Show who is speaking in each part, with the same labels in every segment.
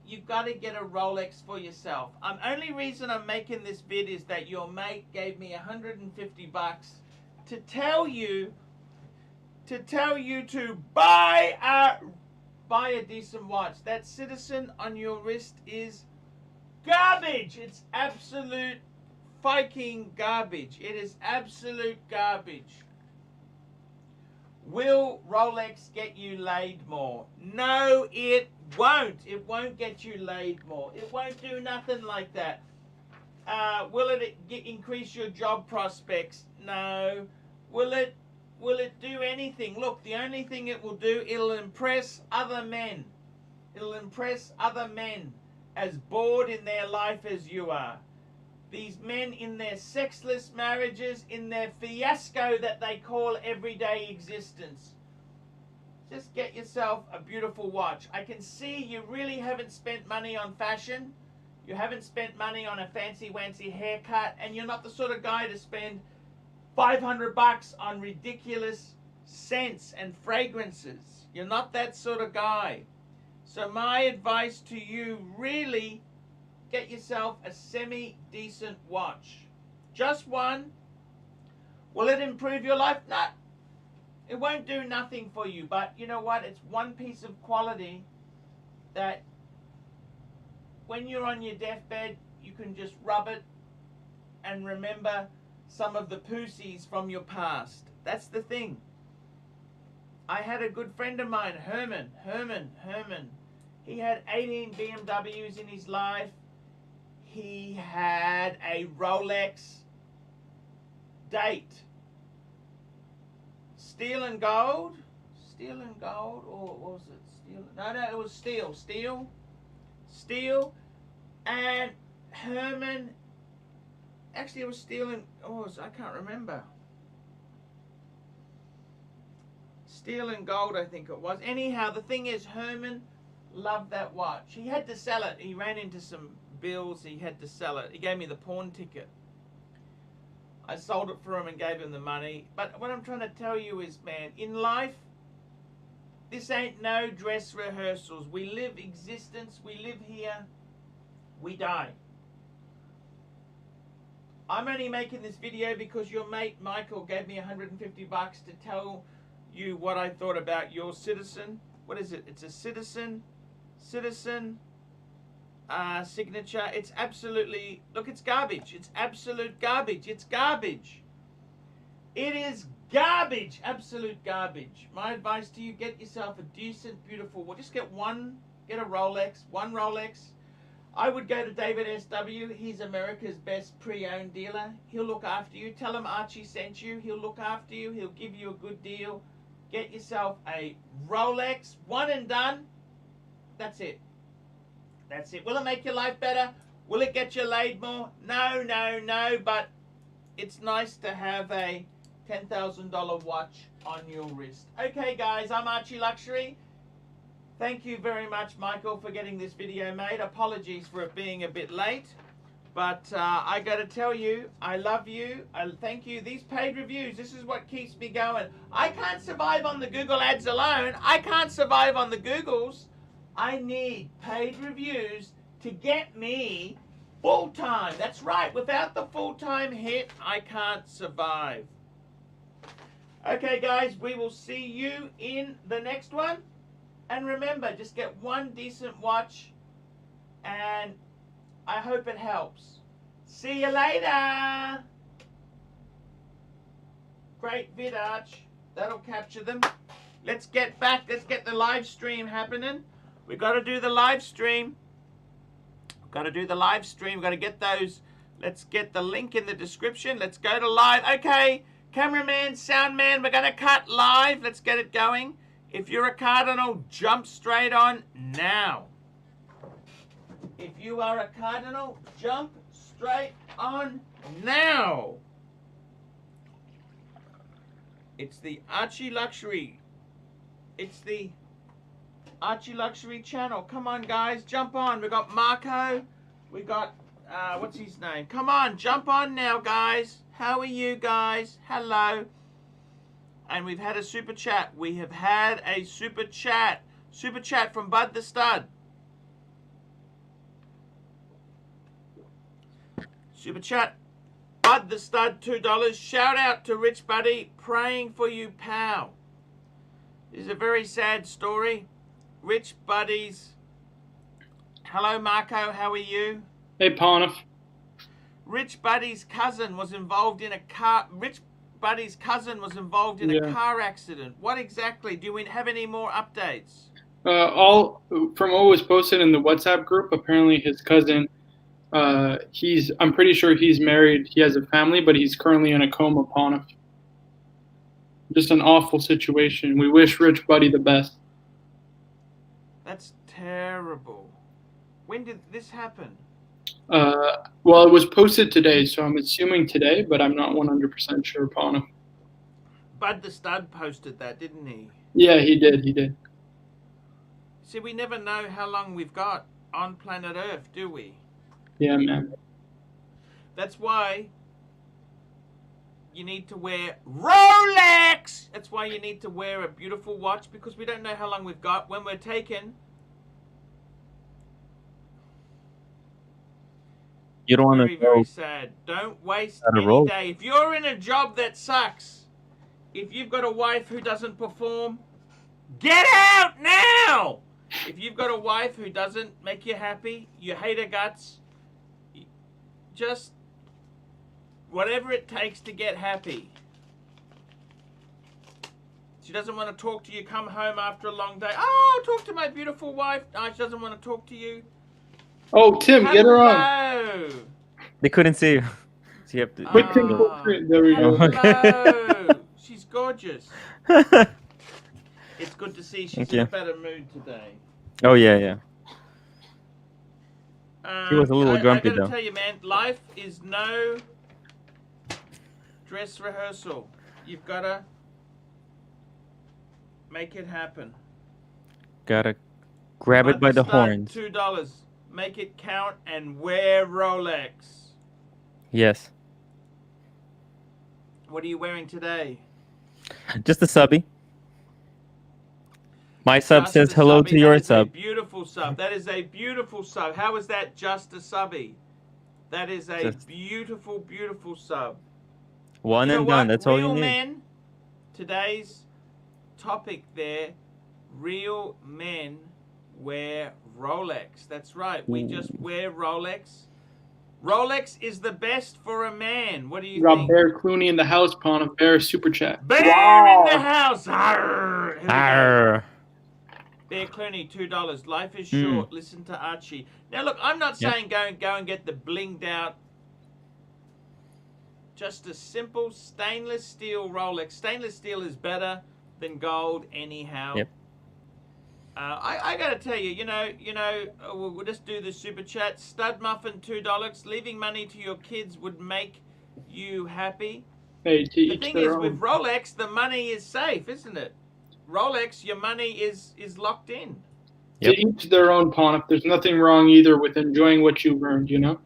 Speaker 1: you've got to get a Rolex for yourself. Only reason I'm making this vid is that your mate gave me $150 to tell you to buy a decent watch. That Citizen on your wrist is garbage. It's absolute fucking garbage. It is absolute garbage. Will Rolex get you laid more? No, it won't. It won't get you laid more. It won't do nothing like that. Will it increase your job prospects? No. Will it do anything? Look, the only thing it will do, it'll impress other men. It'll impress other men as bored in their life as you are. These men in their sexless marriages, in their fiasco that they call everyday existence. Just get yourself a beautiful watch. I can see you really haven't spent money on fashion. You haven't spent money on a fancy-wancy haircut, and you're not the sort of guy to spend $500 on ridiculous scents and fragrances. You're not that sort of guy. So my advice to you, really get yourself a semi-decent watch. Just one. Will it improve your life? No. It won't do nothing for you, but you know what? It's one piece of quality that when you're on your deathbed, you can just rub it and remember some of the pussies from your past. That's the thing. I had a good friend of mine, Herman. He had 18 BMWs in his life. He had a Rolex date. Steel and gold, or what was it? Steel? No, it was steel. And Herman, actually it was steel and, I can't remember. Steel and gold, I think it was. Anyhow, the thing is, Herman loved that watch. He had to sell it. He ran into some bills. He had to sell it. He gave me the pawn ticket. I sold it for him and gave him the money. But what I'm trying to tell you is, man, in life, this ain't no dress rehearsals. We live existence. We live here. We die. I'm only making this video because your mate Michael gave me $150 to tell you what I thought about your Citizen. What is it? It's a Citizen signature. It's absolutely, look, it's garbage. It's absolute garbage. It's garbage. It is garbage. Absolute garbage. My advice to you, get yourself a decent, beautiful, well, just get a Rolex, one Rolex. I would go to David SW. He's America's best pre-owned dealer. He'll look after you. Tell him Archie sent you. He'll look after you. He'll give you a good deal. Get yourself a Rolex, one and done. That's it. That's it. Will it make your life better? Will it get you laid more? No, but it's nice to have a $10,000 watch on your wrist. Okay, guys, I'm ArchieLuxury. Thank you very much, Michael, for getting this video made. Apologies for it being a bit late. But I got to tell you, I love you. I thank you. These paid reviews, this is what keeps me going. I can't survive on the Google ads alone. I can't survive on the Googles. I need paid reviews to get me full-time. That's right. Without the full-time hit, I can't survive. Okay, guys, we will see you in the next one. And remember, just get one decent watch, and I hope it helps. See you later. Great vid, Arch. That'll capture them. Let's get back. Let's get the live stream happening. We've got to do the live stream. We've got to do the live stream. We've got to get those. Let's get the link in the description. Let's go to live. Okay, cameraman, sound man, we're going to cut live. Let's get it going. If you're a Cardinal, jump straight on now. If you are a Cardinal, jump straight on now. It's the ArchieLuxury. It's the ArchieLuxury channel. Come on, guys, jump on. We got Marco. We got, what's his name? Come on, jump on now, guys. How are you guys? Hello. And we've had a super chat. We have had a super chat Super chat from Bud the Stud. Super chat. Bud the Stud, $2. Shout out to Rich Buddy. Praying for you, pal. This is a very sad story. Rich Buddy's. Hello, Marco. How are you?
Speaker 2: Hey, Ponif.
Speaker 1: Rich Buddy's cousin was involved in a car. Rich Buddy's cousin was involved in a car accident. What exactly? Do we have any more updates?
Speaker 2: All from what was posted in the WhatsApp group. Apparently, his cousin. I'm pretty sure he's married. He has a family, but he's currently in a coma. Ponif. Just an awful situation. We wish Rich Buddy the best.
Speaker 1: That's terrible. When did this happen?
Speaker 2: Well, it was posted today, so I'm assuming today, but I'm not 100% sure, Ponif.
Speaker 1: Bud the Stud posted that, didn't he?
Speaker 2: Yeah, he did. He did.
Speaker 1: See, we never know how long we've got on planet Earth, do we?
Speaker 2: Yeah, man.
Speaker 1: That's why you need to wear Rolex. That's why you need to wear a beautiful watch, because we don't know how long we've got when we're taken.
Speaker 3: You don't want to go.
Speaker 1: Very sad. Don't waste any day. If you're in a job that sucks, if you've got a wife who doesn't perform, get out now. If you've got a wife who doesn't make you happy, you hate her guts, just whatever it takes to get happy. She doesn't want to talk to you, come home after a long day. Oh, talk to my beautiful wife. No, she doesn't want to talk to you.
Speaker 2: Oh, Tim, get her on.
Speaker 3: They couldn't see you. So you have to.
Speaker 2: There we go.
Speaker 1: Hello. She's gorgeous. It's good to see she's in a better mood today.
Speaker 3: Oh, yeah. She was a little grumpy,
Speaker 1: I gotta
Speaker 3: though.
Speaker 1: tell you, man, life is no dress rehearsal. You've got to make it happen.
Speaker 3: Gotta grab it by the horns.
Speaker 1: $2. Make it count and wear Rolex.
Speaker 3: Yes.
Speaker 1: What are you wearing today?
Speaker 3: Just a subby. My sub says hello to your sub.
Speaker 1: Beautiful sub. That is a beautiful sub. How is that just a subby? That is a beautiful, beautiful sub.
Speaker 3: One and done. That's all you need.
Speaker 1: Real men, today's topic there, real men wear Rolex. That's right. We just wear Rolex. Rolex is the best for a man. What do you think?
Speaker 2: Got Bear Clooney in the house, Ponif. Bear super chat.
Speaker 1: Bear in the house. Arr.
Speaker 3: Arr.
Speaker 1: Bear Clooney, $2. Life is short. Listen to Archie. Now, look, I'm not saying go and get the blinged out. Just a simple stainless steel Rolex. Stainless steel is better than gold anyhow.
Speaker 3: Yep.
Speaker 1: I got to tell you, we'll just do the super chat. Stud Muffin, $2. Leaving money to your kids would make you happy.
Speaker 2: Hey,
Speaker 1: the thing is, with Rolex, the money is safe, isn't it? Rolex, your money is locked in.
Speaker 2: Yep. To each their own, Ponif. There's nothing wrong either with enjoying what you've earned, you know?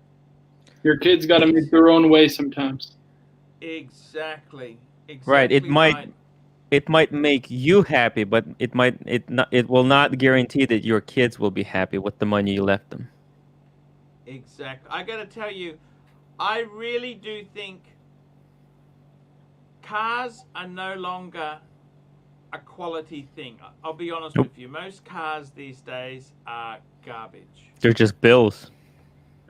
Speaker 2: Your kids got to make their own way sometimes.
Speaker 1: Exactly.
Speaker 3: Right. It might make you happy, but it will not guarantee that your kids will be happy with the money you left them.
Speaker 1: Exactly. I got to tell you, I really do think cars are no longer a quality thing. I'll be honest with you. Most cars these days are garbage.
Speaker 3: They're just bills.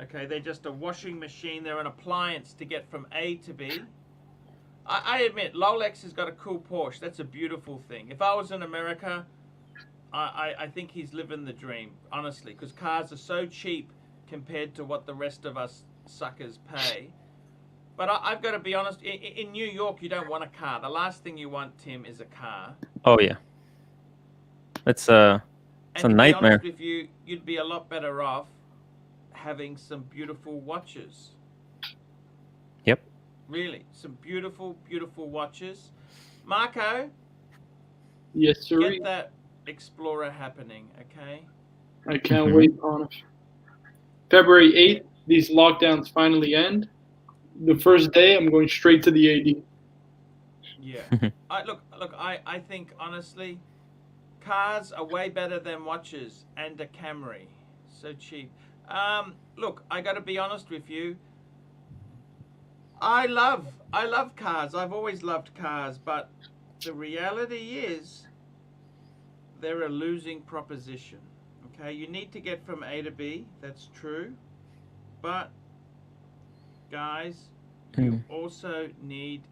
Speaker 1: Okay, they're just a washing machine. They're an appliance to get from A to B. I admit, Rolex has got a cool Porsche. That's a beautiful thing. If I was in America, I think he's living the dream, honestly, because cars are so cheap compared to what the rest of us suckers pay. But I've got to be honest, in New York, you don't want a car. The last thing you want, Tim, is a car.
Speaker 3: Oh, yeah. It's a nightmare.
Speaker 1: To be honest with you, you'd be a lot better off having some beautiful watches.
Speaker 3: Yep.
Speaker 1: Really, some beautiful, beautiful watches. Marco?
Speaker 2: Yes, sir.
Speaker 1: Get that Explorer happening, okay?
Speaker 2: I can't wait, Ponif. February 8th, these lockdowns finally end. The first day, I'm going straight to the AD.
Speaker 1: Yeah. I think, honestly, Cars are way better than watches, and a Camry. So cheap. Look, I got to be honest with you. I love cars. I've always loved cars, but the reality is they're a losing proposition. Okay, you need to get from A to B. That's true, but guys, you also need.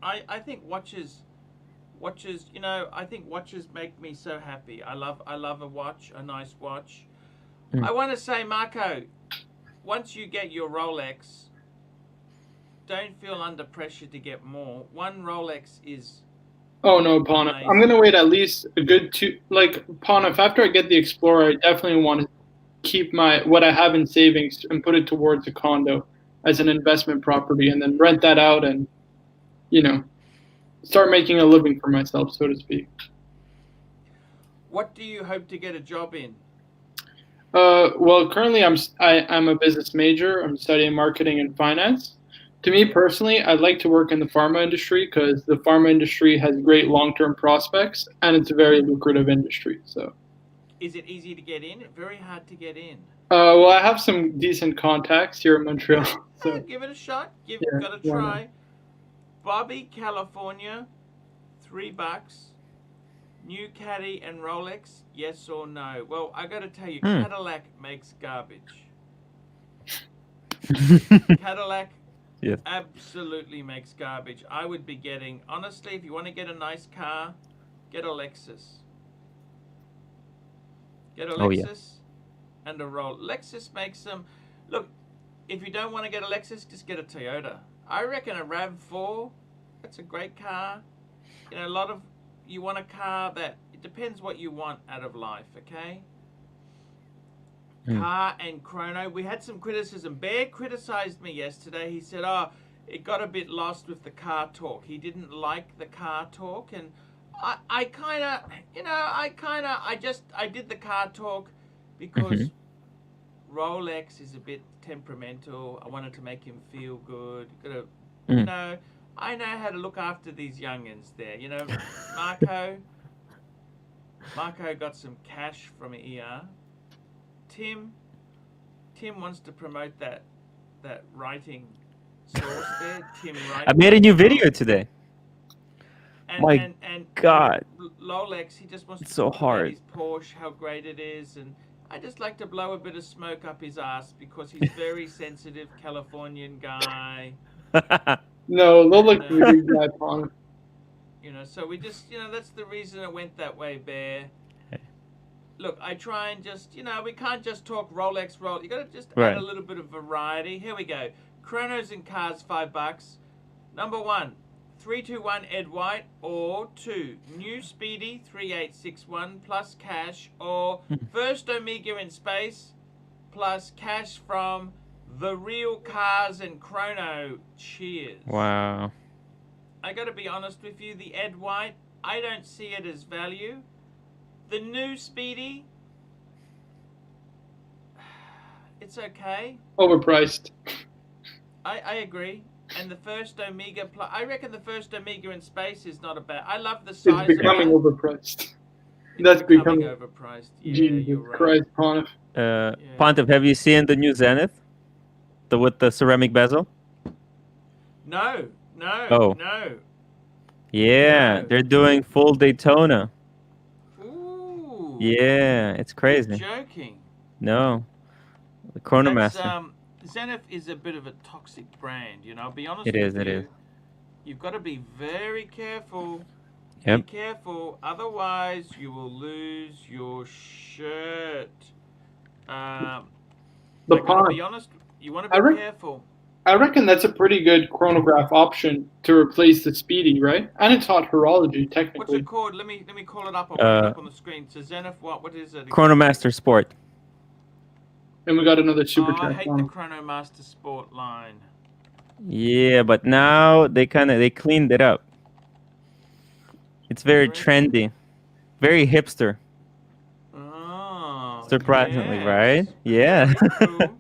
Speaker 1: I think watches. You know, I think watches make me so happy. I love a watch, a nice watch. I want to say, Marco, once you get your Rolex, don't feel under pressure to get more. One Rolex is.
Speaker 2: Oh no, Ponif. I'm gonna wait at least a good Ponif. After I get the Explorer, I definitely want to keep what I have in savings and put it towards a condo as an investment property, and then rent that out, and start making a living for myself, so to speak.
Speaker 1: What do you hope to get a job in?
Speaker 2: Well, currently I'm a business major. I'm studying marketing and finance. To me personally, I'd like to work in the pharma industry because the pharma industry has great long-term prospects and it's a very lucrative industry. So,
Speaker 1: is it easy to get in? Very hard to get in.
Speaker 2: Well, I have some decent contacts here in Montreal. So
Speaker 1: give it a shot. Got to try. Bobby, California, $3. New Caddy and Rolex, yes or no? Well, I got to tell you, Cadillac makes garbage. Cadillac absolutely makes garbage. I would be getting, honestly, if you want to get a nice car, get a Lexus. Get a Lexus and a Rolex. Lexus makes them. Look, if you don't want to get a Lexus, just get a Toyota. I reckon a RAV4, that's a great car. You know, you want a car that, it depends what you want out of life, okay? Car and chrono. We had some criticism. Bear criticized me yesterday. He said, it got a bit lost with the car talk. He didn't like the car talk. And I did the car talk because Rolex is a bit temperamental. I wanted to make him feel good. You know, I know how to look after these youngins there. You know, Marco got some cash from ER. Tim wants to promote that writing source there. Tim writing.
Speaker 3: I made a new video today.
Speaker 1: And
Speaker 3: God,
Speaker 1: Rolex, he just wants to
Speaker 3: so
Speaker 1: talk about
Speaker 3: hard.
Speaker 1: his Porsche, how great it is, and I just like to blow a bit of smoke up his ass because he's very sensitive Californian guy.
Speaker 2: No, they'll look for the big guy, Ponif.
Speaker 1: You know, so we just, that's the reason it went that way, Bear. Look, I try and just, we can't just talk Rolex. You got to just add a little bit of variety. Here we go. Chronos and cars, $5. Number 1, 321 Ed White, or 2, New Speedy 3861 plus cash, or first Omega in space plus cash from the Real Cars and Chrono. Cheers.
Speaker 3: Wow.
Speaker 1: I got to be honest with you, the Ed White, I don't see it as value. The New Speedy, it's okay.
Speaker 2: Overpriced.
Speaker 1: I agree. And the first Omega, I reckon the first Omega in space is not a bad. I love the size.
Speaker 2: It's becoming overpriced. That's becoming
Speaker 1: overpriced. Yeah,
Speaker 2: Jesus
Speaker 1: you're right.
Speaker 2: Christ, Ponif.
Speaker 3: Pontif, have you seen the new Zenith? With the ceramic bezel?
Speaker 1: No.
Speaker 3: Yeah,
Speaker 1: No.
Speaker 3: they're doing full Daytona.
Speaker 1: Ooh.
Speaker 3: Yeah, it's crazy.
Speaker 1: You're joking.
Speaker 3: No. The Chronomaster.
Speaker 1: Zenith is a bit of a toxic brand, I'll be honest
Speaker 3: It is.
Speaker 1: You've got to be very careful.
Speaker 3: Yep.
Speaker 1: Be careful, otherwise you will lose your shirt. I gotta be honest, you want to be careful.
Speaker 2: I reckon that's a pretty good chronograph option to replace the Speedy, right? And it's hot horology, technically.
Speaker 1: What's it called? Let me call it up. I'll put it up on the screen. So Zenith, what is it?
Speaker 3: Chronomaster Sport.
Speaker 2: And we got another super chat.
Speaker 1: I hate the Chronomaster Sport line.
Speaker 3: Yeah, but now they cleaned it up. It's very trendy, very hipster.
Speaker 1: Oh,
Speaker 3: surprisingly,
Speaker 1: yes.
Speaker 3: right? Yeah.
Speaker 1: Cool.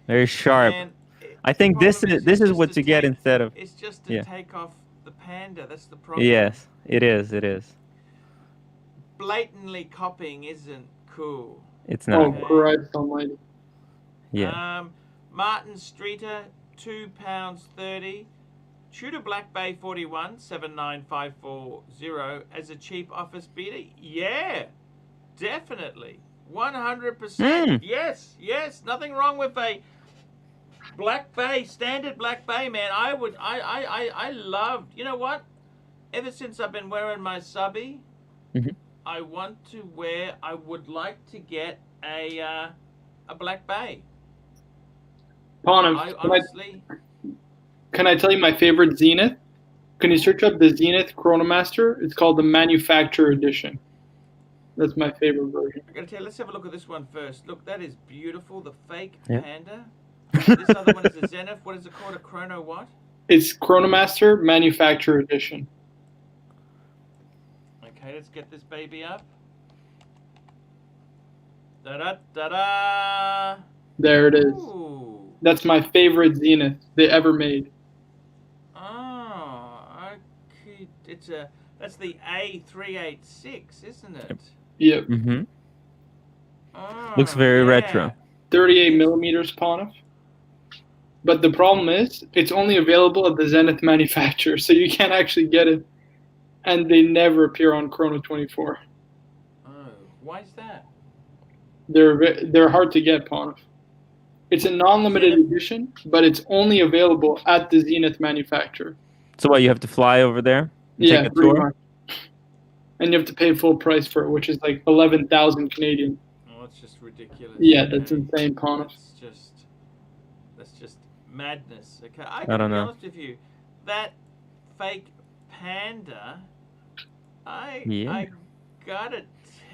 Speaker 3: Very sharp.
Speaker 1: And
Speaker 3: I think this is what you get instead of.
Speaker 1: It's just to take off the panda. That's the problem.
Speaker 3: Yes, it is. It is.
Speaker 1: blatantly copying isn't cool.
Speaker 3: It's
Speaker 2: Oh,
Speaker 3: not.
Speaker 2: Christ almighty.
Speaker 3: Yeah.
Speaker 1: Martin Streeter, £2.30. Tudor Black Bay 41, 79540 as a cheap office beater. Yeah, definitely. 100%. Yes. Nothing wrong with a Black Bay, standard Black Bay, man. I loved, you know what? Ever since I've been wearing my subby,
Speaker 3: Mhm.
Speaker 1: I would like to get a Black Bay.
Speaker 2: Ponham, can I tell you my favorite Zenith? Can you search up the Zenith Chronomaster? It's called the Manufacturer Edition. That's my favorite version.
Speaker 1: I gotta tell you, let's have a look at this one first. Look, that is beautiful. The fake
Speaker 3: Yeah.
Speaker 1: Panda. This other one is a Zenith. What is it called? A Chrono what?
Speaker 2: It's Chronomaster Manufacturer Edition.
Speaker 1: Okay, let's get this baby up. Da-da-da-da.
Speaker 2: There it is.
Speaker 1: Ooh.
Speaker 2: That's my favorite Zenith they ever made.
Speaker 1: Oh, okay. That's the A386, isn't it?
Speaker 2: Yep.
Speaker 3: Mm-hmm.
Speaker 1: Oh,
Speaker 3: Looks very
Speaker 1: yeah.
Speaker 3: retro.
Speaker 2: 38 millimeters Ponham. But the problem is, it's only available at the Zenith manufacturer, so you can't actually get it. And they never appear on Chrono 24.
Speaker 1: Oh, why is that?
Speaker 2: They're hard to get, Ponham. It's a non-limited edition, but it's only available at the Zenith manufacturer.
Speaker 3: So what? You have to fly over there? And
Speaker 2: Yeah,
Speaker 3: take a
Speaker 2: pretty
Speaker 3: tour?
Speaker 2: much. And you have to pay full price for it, which is like 11,000 Canadian.
Speaker 1: Oh, it's just ridiculous.
Speaker 2: Yeah, that's insane, Ponham.
Speaker 1: That's just madness. Okay, I
Speaker 3: I
Speaker 1: gotta
Speaker 3: don't
Speaker 1: be
Speaker 3: know.
Speaker 1: honest with you. That fake Panda, I gotta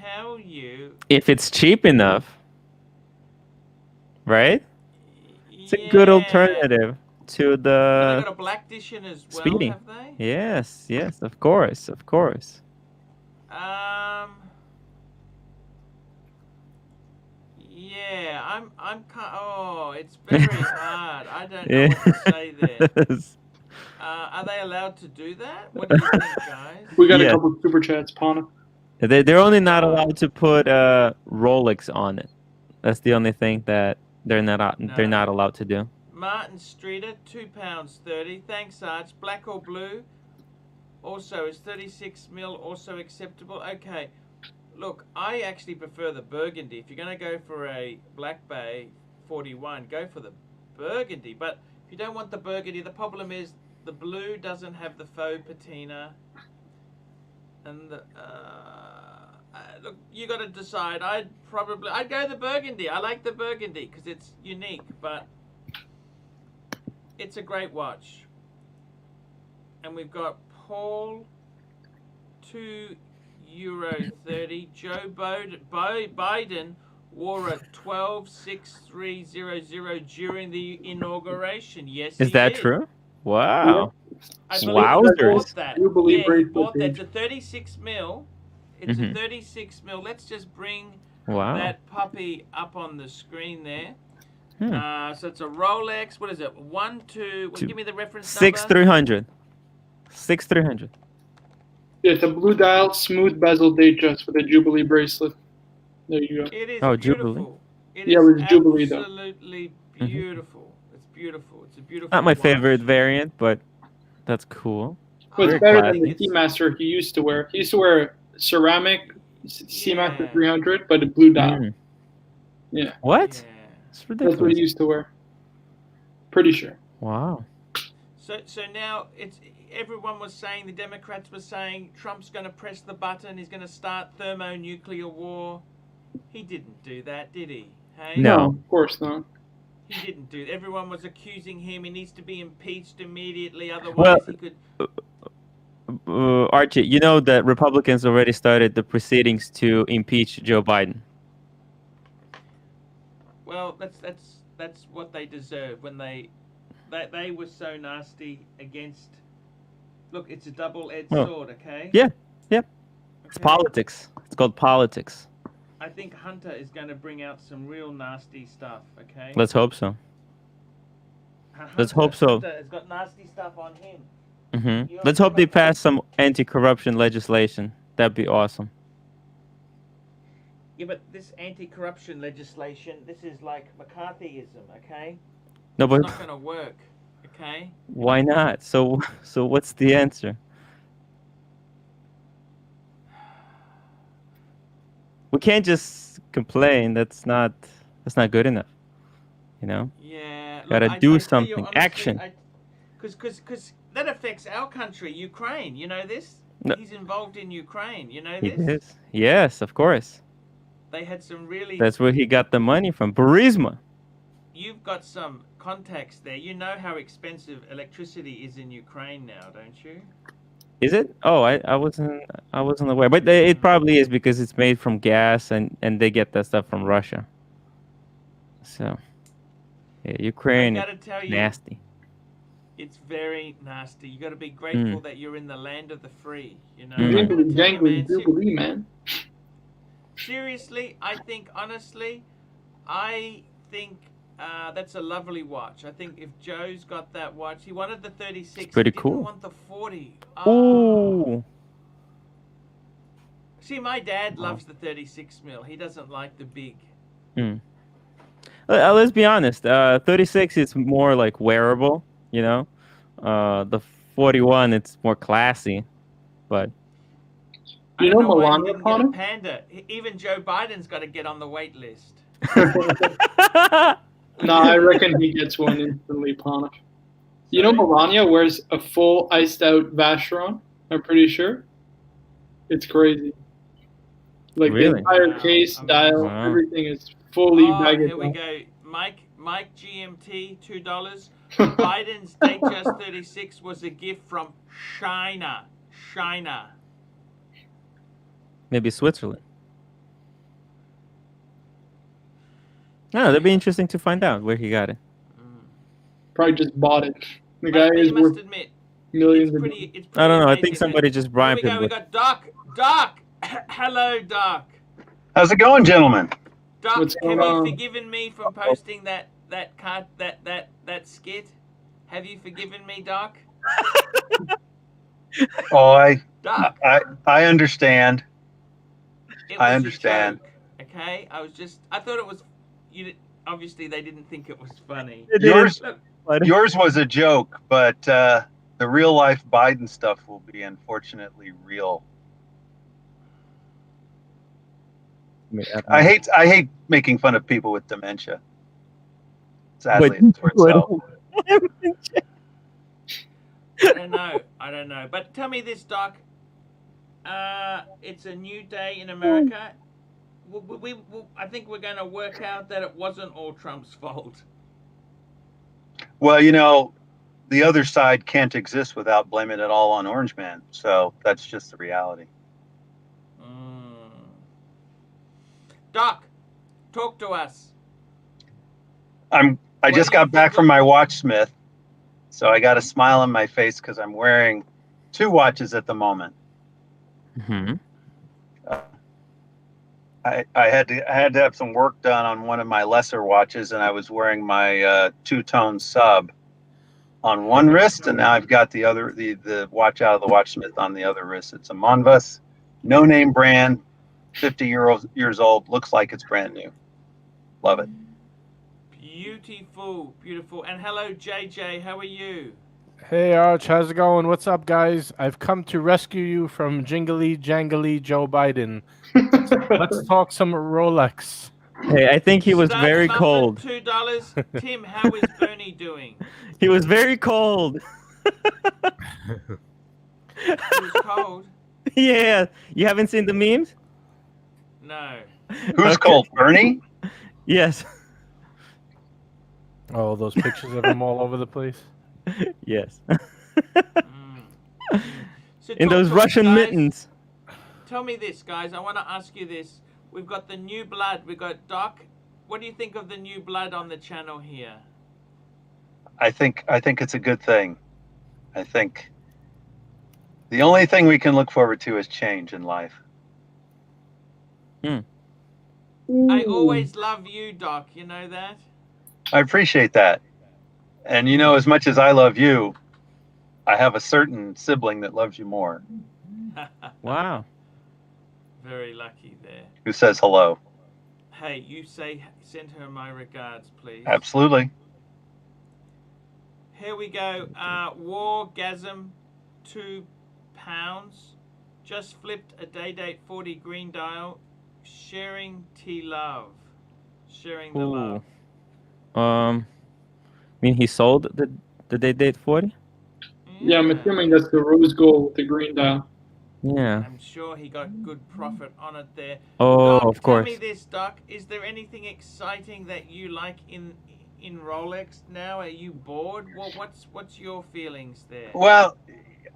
Speaker 1: tell you,
Speaker 3: If it's cheap enough, right? It's a good
Speaker 1: yeah.
Speaker 3: alternative to
Speaker 1: They
Speaker 3: the
Speaker 1: got a black edition as well,
Speaker 3: speeding.
Speaker 1: have they?
Speaker 3: Yes, of course.
Speaker 1: Yeah, oh, it's very hard. I don't know what to say there.
Speaker 3: Yes.
Speaker 1: Are they allowed to do that? What do you think, guys?
Speaker 2: We got a
Speaker 3: Yeah.
Speaker 2: couple super chats, Ponham.
Speaker 3: They're only not allowed to put Rolex on it. That's the only thing that they're not allowed to do.
Speaker 1: Martin Streeter, £2.30. Thanks, Arch. Black or blue? Also, is 36 mil also acceptable? Okay. Look, I actually prefer the burgundy. If you're going to go for a Black Bay 41, go for the burgundy. But if you don't want the burgundy, the problem is the blue doesn't have the faux patina. And the, look, you got to decide. I'd go the burgundy. I like the burgundy because it's unique, but it's a great watch. And we've got Paul, €2.30. Joe Biden wore a 12.6300 during the inauguration. Yes,
Speaker 3: Is
Speaker 1: he
Speaker 3: that
Speaker 1: did.
Speaker 3: true? Wow.
Speaker 1: I believe
Speaker 3: Wowzers.
Speaker 1: he bought that.
Speaker 2: Jubilee
Speaker 1: Yeah, he
Speaker 2: bracelet,
Speaker 1: bought that. It's
Speaker 2: dude.
Speaker 1: a 36 mil. It's
Speaker 3: Mhm.
Speaker 1: a 36 mil. Let's just bring
Speaker 3: Wow.
Speaker 1: that puppy up on the screen there.
Speaker 3: Hmm.
Speaker 1: So it's a Rolex. What is it? Give me the reference
Speaker 3: 6300. 6300.
Speaker 2: Yeah, it's a blue dial, smooth bezel Datejust with a Jubilee bracelet. There you go.
Speaker 1: number. It is
Speaker 3: Oh,
Speaker 1: beautiful.
Speaker 3: Jubilee.
Speaker 1: It
Speaker 2: Yeah,
Speaker 1: is
Speaker 2: it was Jubilee, though.
Speaker 1: absolutely beautiful. It's beautiful. It's a beautiful.
Speaker 3: Not my
Speaker 1: watch.
Speaker 3: favorite variant, but that's cool.
Speaker 2: But
Speaker 3: Very
Speaker 2: it's better
Speaker 3: classy.
Speaker 2: than the Seamaster he used to wear. He used to wear ceramic Seamaster
Speaker 1: Yeah.
Speaker 2: 300, but a blue dial.
Speaker 3: Mm.
Speaker 2: Yeah,
Speaker 3: What?
Speaker 1: Yeah.
Speaker 3: It's
Speaker 2: that's what
Speaker 3: ridiculous.
Speaker 2: he used to wear. Pretty sure.
Speaker 3: Wow.
Speaker 1: So now everyone was saying, the Democrats were saying Trump's going to press the button, he's going to start thermonuclear war. He didn't do that, did he? Hey?
Speaker 3: No.
Speaker 2: Of course not.
Speaker 1: He didn't do it. Everyone was accusing him. He needs to be impeached immediately, otherwise
Speaker 3: Well,
Speaker 1: he could.
Speaker 3: Archie, you know that Republicans already started the proceedings to impeach Joe Biden.
Speaker 1: Well, that's what they deserve when they were so nasty against. Look, it's a double-edged
Speaker 3: Oh.
Speaker 1: sword, okay?
Speaker 3: Yeah. It's
Speaker 1: Okay?
Speaker 3: politics. It's called politics.
Speaker 1: I think Hunter is going to bring out some real nasty stuff, okay?
Speaker 3: Let's hope so. Let's hope so.
Speaker 1: Hunter has got nasty stuff on him.
Speaker 3: Let's hope they pass some anti-corruption legislation. That'd be awesome.
Speaker 1: Yeah, but this anti-corruption legislation, this is like McCarthyism, okay?
Speaker 3: No,
Speaker 1: It's
Speaker 3: but
Speaker 1: not going to work, okay?
Speaker 3: why not? So what's the answer? We can't just complain. That's not good enough. You know,
Speaker 1: Yeah, look,
Speaker 3: gotta
Speaker 1: I
Speaker 3: do
Speaker 1: tell you
Speaker 3: something.
Speaker 1: honestly,
Speaker 3: Action.
Speaker 1: because that affects our country, Ukraine. You know this?
Speaker 3: No,
Speaker 1: He's involved in Ukraine. You know
Speaker 3: he
Speaker 1: this?
Speaker 3: is. Yes, of course.
Speaker 1: They had some really.
Speaker 3: That's where he got the money from. Burisma.
Speaker 1: You've got some contacts there. You know how expensive electricity is in Ukraine now, don't you?
Speaker 3: Is it? Oh, I wasn't aware. But it probably is because it's made from gas and they get that stuff from Russia. So, yeah,
Speaker 1: I
Speaker 3: Ukraine is
Speaker 1: gotta tell you,
Speaker 3: nasty.
Speaker 1: it's very nasty. You got to be grateful that you're in the land of the free. You know, I
Speaker 3: Mm.
Speaker 1: gotta tell you,
Speaker 2: Jangly
Speaker 1: man.
Speaker 2: Jubilee, man.
Speaker 1: Seriously, I think honestly, I think that's a lovely watch. I think if Joe's got that watch, he wanted the 36.
Speaker 3: It's pretty
Speaker 1: He didn't
Speaker 3: cool.
Speaker 1: want the 40.
Speaker 3: Ooh.
Speaker 1: See, my dad loves the 36 mil. He doesn't like the big.
Speaker 3: Mm. Let's be honest. 36 is more like wearable, you know. The 41 it's more classy, but
Speaker 1: I
Speaker 2: You
Speaker 1: don't
Speaker 2: know
Speaker 1: know why he
Speaker 2: Melania
Speaker 1: didn't get a
Speaker 2: Connor?
Speaker 1: Panda. Even Joe Biden's got to get on the wait list.
Speaker 2: No, I reckon he gets one instantly, Pana. You know
Speaker 1: Sorry?
Speaker 2: Melania wears a full iced out Vacheron, I'm pretty sure. It's crazy. Like the
Speaker 3: Really?
Speaker 2: entire
Speaker 1: Wow,
Speaker 2: case, dial,
Speaker 3: Wow.
Speaker 2: everything is fully
Speaker 1: Oh, here we
Speaker 2: baguette.
Speaker 1: go. Mike GMT, $2. Biden's Datejust 36 was a gift from China. China.
Speaker 3: Maybe Switzerland. No, that'd be interesting to find out where he got it.
Speaker 2: Probably just bought it. The
Speaker 1: But
Speaker 2: guy
Speaker 1: you
Speaker 2: is
Speaker 1: must
Speaker 2: worth
Speaker 1: admit,
Speaker 2: millions
Speaker 1: it's
Speaker 2: of
Speaker 1: pretty. It's pretty
Speaker 3: I don't know. I
Speaker 1: amazing
Speaker 3: think somebody just
Speaker 1: Here
Speaker 3: bribed
Speaker 1: we go.
Speaker 3: him
Speaker 1: We
Speaker 3: with.
Speaker 1: got Doc. Doc. Hello, Doc.
Speaker 4: How's it going, gentlemen?
Speaker 1: Doc,
Speaker 2: What's
Speaker 1: have
Speaker 2: going
Speaker 1: you
Speaker 2: on?
Speaker 1: forgiven me for posting that skit? Have you forgiven me, Doc?
Speaker 4: Oh,
Speaker 1: Doc,
Speaker 4: I understand.
Speaker 1: it was
Speaker 4: I understand.
Speaker 1: a joke. Okay, I thought it was. Obviously they didn't think it was funny.
Speaker 4: Yours
Speaker 1: Look,
Speaker 4: yours was a joke, but the real life Biden stuff will be unfortunately real. I hate making fun of people with dementia. Sadly,
Speaker 3: But-
Speaker 4: it's worth so.
Speaker 1: I don't know. But tell me this, Doc. It's a new day in America. I think we're going to work out that it wasn't all Trump's fault.
Speaker 4: Well, the other side can't exist without blaming it all on Orange Man. So that's just the reality.
Speaker 1: Doc, talk to us.
Speaker 4: I just
Speaker 1: do you
Speaker 4: got back
Speaker 1: think
Speaker 4: from my watchsmith, so I got a smile on my face because I'm wearing 2 watches at the moment.
Speaker 3: Mm-hmm.
Speaker 4: I had to have some work done on one of my lesser watches, and I was wearing my 2-tone sub on one wrist, and now I've got the watch out of the watchsmith on the other wrist. It's a Monvus, no name brand, 50 years old, looks like it's brand new. Love it.
Speaker 1: Beautiful, beautiful. And hello, JJ. How are you?
Speaker 5: Hey Arch, how's it going? What's up, guys? I've come to rescue you from jingly jangly Joe Biden. Let's talk some Rolex.
Speaker 3: Hey, I think he was
Speaker 1: Stud
Speaker 3: very
Speaker 1: Muffin,
Speaker 3: cold.
Speaker 1: $2. Tim, how is Bernie doing?
Speaker 3: He was very cold.
Speaker 1: He was cold?
Speaker 3: Yeah. You haven't seen the memes?
Speaker 1: No.
Speaker 4: Who's cold, Bernie?
Speaker 3: Yes.
Speaker 5: Oh, those pictures of him all over the place.
Speaker 3: Yes.
Speaker 1: So
Speaker 3: In
Speaker 1: talk
Speaker 3: those
Speaker 1: to us,
Speaker 3: Russian
Speaker 1: guys.
Speaker 3: mittens.
Speaker 1: Tell me this, guys. I want to ask you this. We've got the new blood. We've got Doc. What do you think of the new blood on the channel here?
Speaker 4: I think it's a good thing. I think the only thing we can look forward to is change in life.
Speaker 1: I always love you, Doc. You know that?
Speaker 4: I appreciate that. And as much as I love you, I have a certain sibling that loves you more,
Speaker 3: Wow.
Speaker 1: Very lucky there.
Speaker 4: who says hello.
Speaker 1: Hey, you send her my regards, please.
Speaker 4: Absolutely.
Speaker 1: Here we go. Wargasm, £2. Just flipped a day-date 40 green dial. Sharing love. Sharing the love.
Speaker 3: I mean, he sold the date 40.
Speaker 2: Yeah, I'm assuming that's the rose gold with the green dial.
Speaker 3: Yeah.
Speaker 1: I'm sure he got good profit on it there.
Speaker 3: Oh,
Speaker 1: Doc,
Speaker 3: of
Speaker 1: tell
Speaker 3: course.
Speaker 1: me this, Doc. Is there anything exciting that you like in Rolex now? Are you bored? Well, what's your feelings there?
Speaker 4: Well,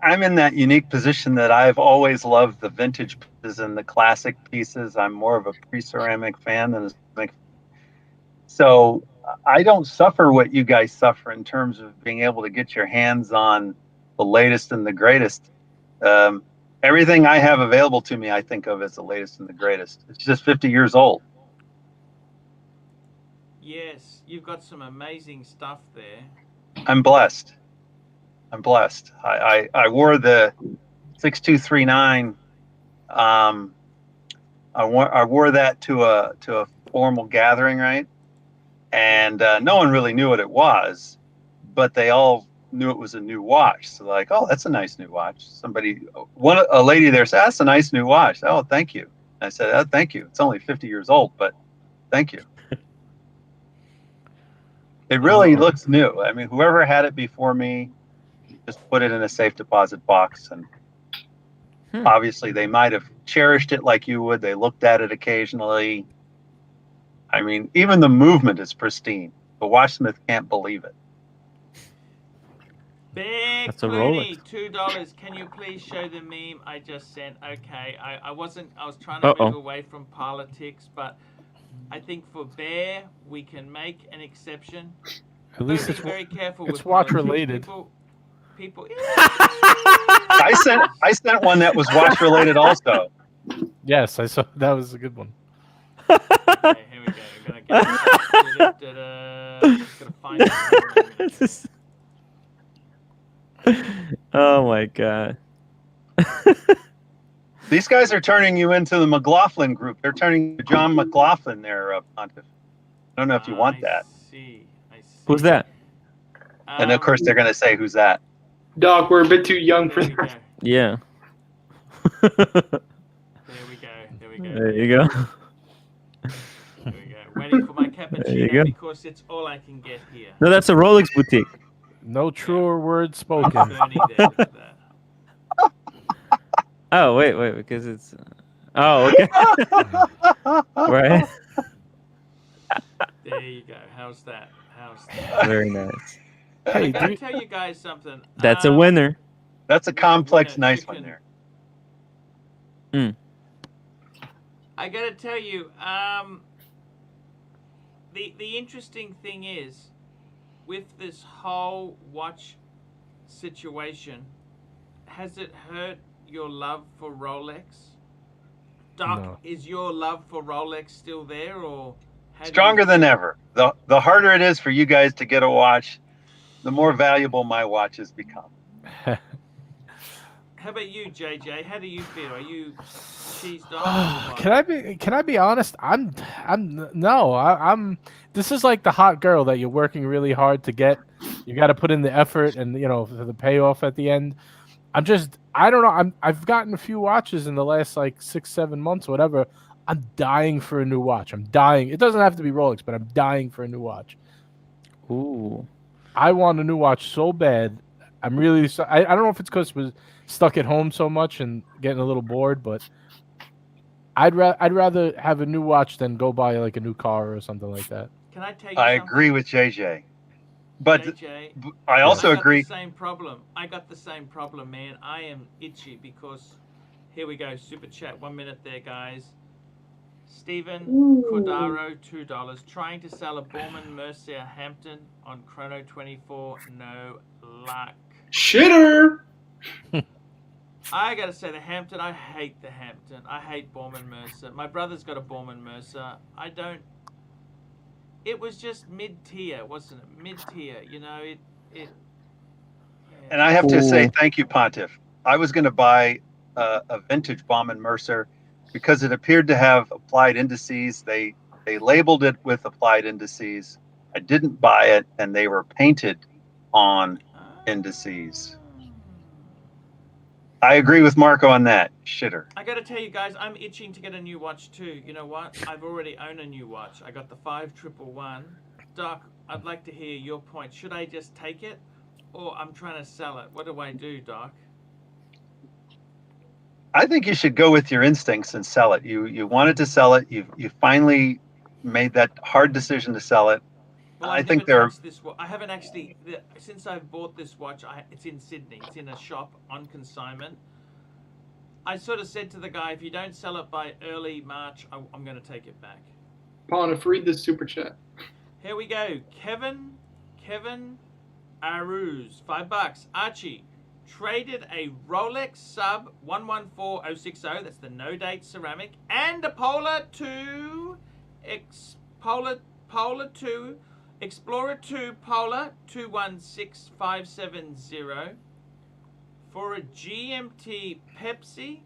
Speaker 4: I'm in that unique position that I've always loved the vintage pieces and the classic pieces. I'm more of a pre-ceramic fan than a ceramic. So I don't suffer what you guys suffer in terms of being able to get your hands on the latest and the greatest. Everything I have available to me, I think of as the latest and the greatest. It's just 50 years old.
Speaker 1: Yes, you've got some amazing stuff there.
Speaker 4: I'm blessed. I wore the 6239. I wore that to a formal gathering, right? And no one really knew what it was, but they all knew it was a new watch. So like, oh, that's a nice new watch. A lady there said, that's a nice new watch. Oh, thank you. I said, oh, thank you. It's only 50 years old, but thank you. It really looks new. I mean, whoever had it before me just put it in a safe deposit box, and obviously they might have cherished it like you would. They looked at it occasionally. I mean, even the movement is pristine. The watchsmith can't believe it.
Speaker 1: Bear
Speaker 3: That's a
Speaker 1: Clooney,
Speaker 3: Rolex.
Speaker 1: $2. Can you please show the meme I just sent? Okay, I was trying to move away from politics, but I think for Bear we can make an exception.
Speaker 5: At least
Speaker 1: be
Speaker 5: it's
Speaker 1: very careful
Speaker 5: it's
Speaker 1: with
Speaker 5: watch
Speaker 1: politics.
Speaker 5: related.
Speaker 1: People.
Speaker 4: I sent one that was watch related also.
Speaker 5: Yes, I saw that was a good one.
Speaker 1: Okay, here we go. I'm gonna get just gonna find it.
Speaker 3: Oh my god.
Speaker 4: These guys are turning you into the McLaughlin group. They're turning to John McLaughlin there, Pontiff. I don't know if you want that.
Speaker 1: I see.
Speaker 3: Who's that?
Speaker 4: And of course, they're going to say, who's that?
Speaker 2: Doc, we're a bit too young for
Speaker 1: There we
Speaker 2: that.
Speaker 1: go.
Speaker 3: Yeah.
Speaker 1: There we go.
Speaker 3: There you go.
Speaker 1: There we go. Waiting for my cappuccino because it's all I can get here.
Speaker 3: No, that's a Rolex boutique.
Speaker 5: No truer word spoken.
Speaker 1: Bernie there, look at that.
Speaker 3: Oh, wait, because it's... Oh, okay. Right.
Speaker 1: There you go. How's that?
Speaker 3: Very nice.
Speaker 5: Hey,
Speaker 1: I gotta tell you guys something.
Speaker 3: That's a winner.
Speaker 4: That's a complex, nice one there.
Speaker 1: I gotta tell you, the interesting thing is, with this whole watch situation, has it hurt your love for Rolex? Doc,
Speaker 5: No.
Speaker 1: is your love for Rolex still there, or
Speaker 4: Stronger than ever? The harder it is for you guys to get a watch, the more valuable my watches become.
Speaker 1: How about you, JJ? How do you feel? Are you cheesed off?
Speaker 5: Can I be honest? I'm this is like the hot girl that you're working really hard to get. You got to put in the effort and for the payoff at the end. I don't know. I've gotten a few watches in the last like 6-7 months, whatever. I'm dying for a new watch. I'm dying. It doesn't have to be Rolex, but I'm dying for a new watch.
Speaker 3: Ooh.
Speaker 5: I want a new watch so bad. I'm really. I don't know if it's because we're stuck at home so much and getting a little bored, but I'd rather have a new watch than go buy like a new car or something like that.
Speaker 1: Can I tell you
Speaker 4: I
Speaker 1: something?
Speaker 4: agree with JJ. But
Speaker 1: JJ,
Speaker 4: I also
Speaker 1: I got
Speaker 4: agree.
Speaker 1: The same problem. I got the same problem, man. I am itchy because here we go. Super chat. 1 minute there, guys. Stephen Cordaro, $2. Trying to sell a Borman Mercier Hampton on Chrono 24. No luck.
Speaker 2: Shitter!
Speaker 1: I gotta say the Hampton. I hate the Hampton. I hate Borman Mercer. My brother's got a Borman Mercer. I don't. It was just mid-tier, wasn't it? Mid-tier. It. Yeah.
Speaker 4: And I have to say thank you, Pontiff. I was going to buy a vintage Bauman Mercer because it appeared to have applied indices. They They labeled it with applied indices. I didn't buy it, and they were painted on indices. I agree with Marco on that. Shitter.
Speaker 1: I got to tell you guys, I'm itching to get a new watch too. You know what? I've already owned a new watch. I got the 5111. Doc, I'd like to hear your point. Should I just take it, or I'm trying to sell it? What do I do, Doc?
Speaker 4: I think you should go with your instincts and sell it. You wanted to sell it. You finally made that hard decision to sell it.
Speaker 1: Well,
Speaker 4: I
Speaker 1: I've
Speaker 4: think
Speaker 1: never
Speaker 4: they're.
Speaker 1: touched this. I haven't actually. Since I've bought this watch, it's in Sydney. It's in a shop on consignment. I sort of said to the guy, if you don't sell it by early March, I'm going to take it back.
Speaker 2: Ponif, read this super chat.
Speaker 1: Here we go. Kevin Aruz, $5. Archie, traded a Rolex sub 114060, that's the no date ceramic, and a Polar 2 Explorer 2 Polar 216570 for a GMT Pepsi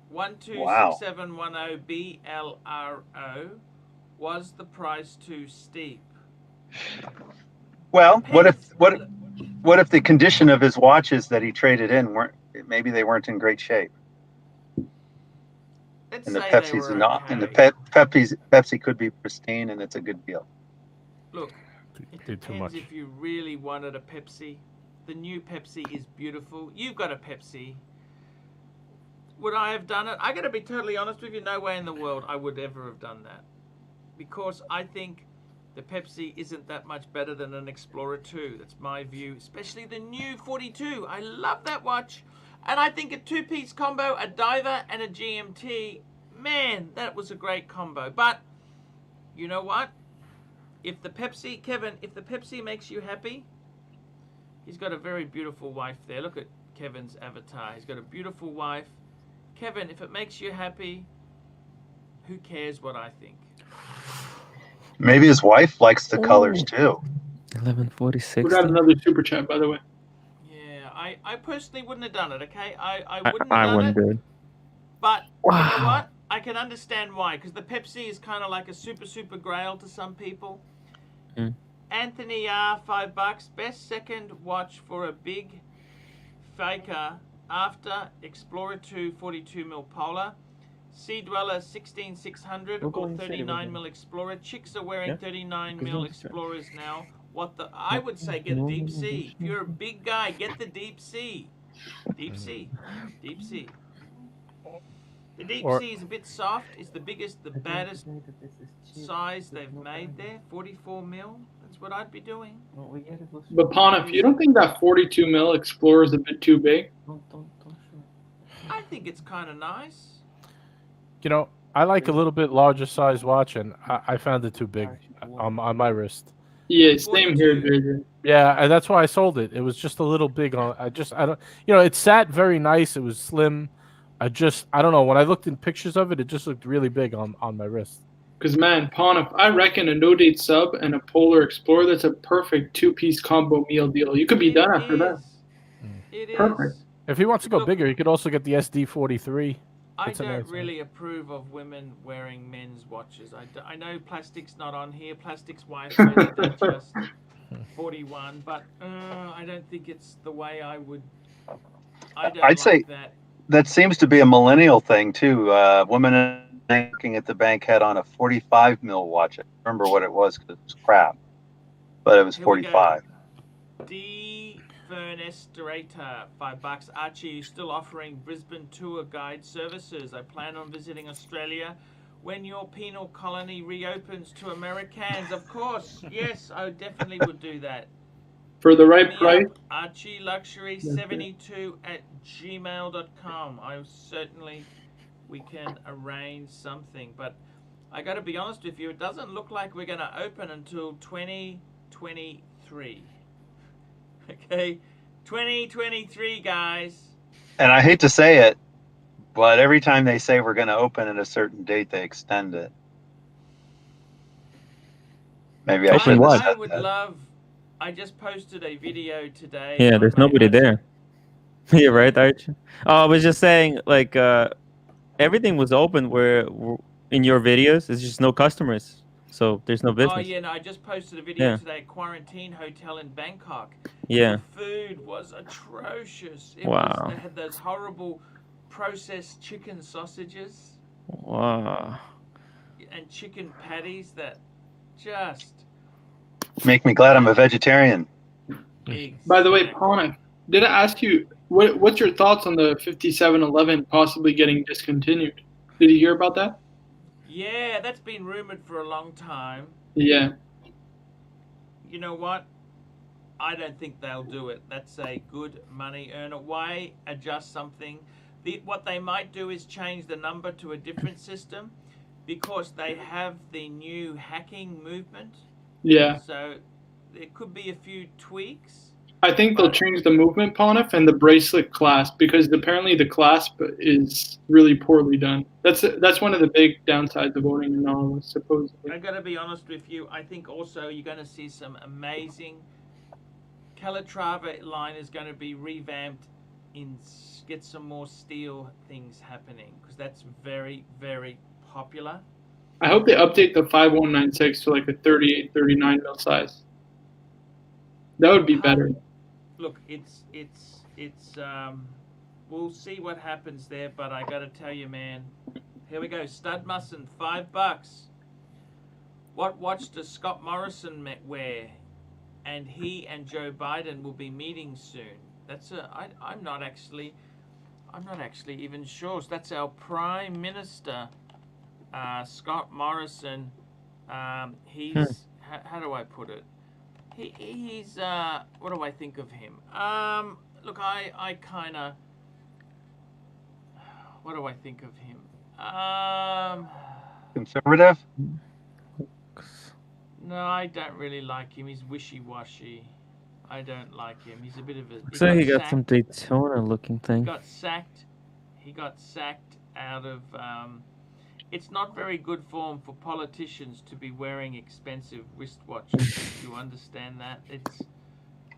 Speaker 1: 126710 BLRO. Was the price too steep?
Speaker 4: Well, what if the condition of his watches that he traded in maybe they weren't in great shape?
Speaker 1: Let's
Speaker 4: And the
Speaker 1: say
Speaker 4: Pepsi's
Speaker 1: they were
Speaker 4: not,
Speaker 1: okay.
Speaker 4: and the Pepsi could be pristine, and it's a good deal.
Speaker 1: Look, it
Speaker 5: Did too
Speaker 1: depends
Speaker 5: much.
Speaker 1: if you really wanted a Pepsi. The new Pepsi is beautiful. You've got a Pepsi. Would I have done it? I got to be totally honest with you. No way in the world I would ever have done that, because I think the Pepsi isn't that much better than an Explorer 2. That's my view, especially the new 42. I love that watch. And I think a two-piece combo, a diver and a GMT, man, that was a great combo. But you know what? If the Pepsi, Kevin, if the Pepsi makes you happy, he's got a very beautiful wife there. Look at Kevin's avatar. He's got a beautiful wife. Kevin, if it makes you happy, who cares what I think?
Speaker 4: Maybe his wife likes the colors too.
Speaker 3: 1146.
Speaker 2: We got another super chat, by the way.
Speaker 1: Yeah, I personally wouldn't have done it, okay? I wouldn't
Speaker 3: I
Speaker 1: have done
Speaker 3: wouldn't
Speaker 1: it.
Speaker 3: do it.
Speaker 1: But you know
Speaker 3: Wow.
Speaker 1: what? I can understand why, because the Pepsi is kind of like a super grail to some people.
Speaker 3: Mm.
Speaker 1: Anthony R, $5. Best second watch for a big faker after Explorer 2 42mm Polar. Sea Dweller 16600 or 39mm Explorer. Chicks are wearing 39mm Explorers now. What the? I would say get a deep sea. If you're a big guy, get the deep sea. Deep sea. Deep sea. The deep sea is a bit soft. It's the biggest, the baddest size they've made there. 44mm. That's what I'd be doing.
Speaker 2: But Ponif, you don't think that 42 mil Explorer is a bit too big?
Speaker 1: I think it's kind of nice.
Speaker 5: You know, I like a little bit larger size watch, and I found it too big on my wrist.
Speaker 2: Yeah, same here,
Speaker 1: 42.
Speaker 2: JJ.
Speaker 5: Yeah, and that's why I sold it. It was just a little big on. I don't. You know, it sat very nice. It was slim. I don't know. When I looked in pictures of it, it just looked really big on my wrist.
Speaker 2: Because, man, Ponif, I reckon a no-date sub and a Polar Explorer, that's a perfect two-piece combo meal deal. You could be done after that.
Speaker 1: It is.
Speaker 2: Perfect.
Speaker 5: If he wants to go
Speaker 1: Look,
Speaker 5: bigger, he could also get the SD43.
Speaker 1: I
Speaker 5: It's a
Speaker 1: don't
Speaker 5: nice one.
Speaker 1: really approve of women wearing men's watches. I know plastic's not on here. Plastic's wife wears a Digest 41, but I don't think it's the way I would.
Speaker 4: I'd say
Speaker 1: that.
Speaker 4: that seems to be a millennial thing too. Women working at the bank had on a 45mm watch. I don't remember what it was because it was crap, but it was
Speaker 1: Here we go.
Speaker 4: 45.
Speaker 1: D Fernestator, $5. Archie, you still offering Brisbane tour guide services? I plan on visiting Australia when your penal colony reopens to Americans. Of course, yes, I definitely would do that.
Speaker 2: For the right price.
Speaker 1: ArchieLuxury72@gmail.com. We can arrange something, but I got to be honest with you, it doesn't look like we're going to open until 2023. Okay, 2023, guys.
Speaker 4: And I hate to say it, but every time they say we're going to open at a certain date, they extend it. Maybe I
Speaker 3: Open
Speaker 4: shouldn't
Speaker 3: what?
Speaker 4: have
Speaker 1: I
Speaker 4: said
Speaker 1: would
Speaker 4: that.
Speaker 1: love. I just posted a video today.
Speaker 3: Yeah,
Speaker 1: on
Speaker 3: there's
Speaker 1: my
Speaker 3: nobody
Speaker 1: husband-
Speaker 3: there. Yeah, right, Archie? Oh, I was just saying, like, everything was open where, in your videos? It's just no customers, so there's no business.
Speaker 1: Oh yeah, no, I just posted a video
Speaker 3: Yeah.
Speaker 1: today. Quarantine hotel in Bangkok.
Speaker 3: Yeah.
Speaker 1: The food was atrocious.
Speaker 3: Wow.
Speaker 1: They had those horrible processed chicken sausages
Speaker 3: Wow.
Speaker 1: and chicken patties that just.
Speaker 4: Make me glad I'm a vegetarian.
Speaker 2: By the way,
Speaker 1: Exact-
Speaker 2: Ponic, did I ask you what's your thoughts on the 5711 possibly getting discontinued? Did you hear about that?
Speaker 1: Yeah, that's been rumored for a long time.
Speaker 2: Yeah.
Speaker 1: You know what? I don't think they'll do it. That's a good money earner. Why adjust something? What they might do is change the number to a different system because they have the new hacking movement.
Speaker 2: Yeah.
Speaker 1: So there could be a few tweaks.
Speaker 2: I think they'll change the movement Ponif and the bracelet clasp because apparently the clasp is really poorly done. That's one of the big downsides of owning a Nautilus, supposedly.
Speaker 1: I gotta be honest with you. I think also you're gonna see some amazing. Calatrava line is going to be revamped get some more steel things happening because that's very, very popular.
Speaker 2: I hope they update the 5196 to like a 38, 39 mil size. That would be better.
Speaker 1: Look, it's we'll see what happens there, but I got to tell you, man. Here we go. Stud Musson, $5. What watch does Scott Morrison wear? And he and Joe Biden will be meeting soon. I'm not actually even sure. So that's our Prime Minister, Scott Morrison. He's how do I put it? He's what do I think of him? Look, I kind of what do I think of him?
Speaker 4: Conservative?
Speaker 1: No, I don't really like him. He's wishy-washy. I don't like him. He's a bit of a.
Speaker 3: So he got some Daytona-looking thing.
Speaker 1: He got sacked out of. It's not very good form for politicians to be wearing expensive wristwatches. Do you understand that?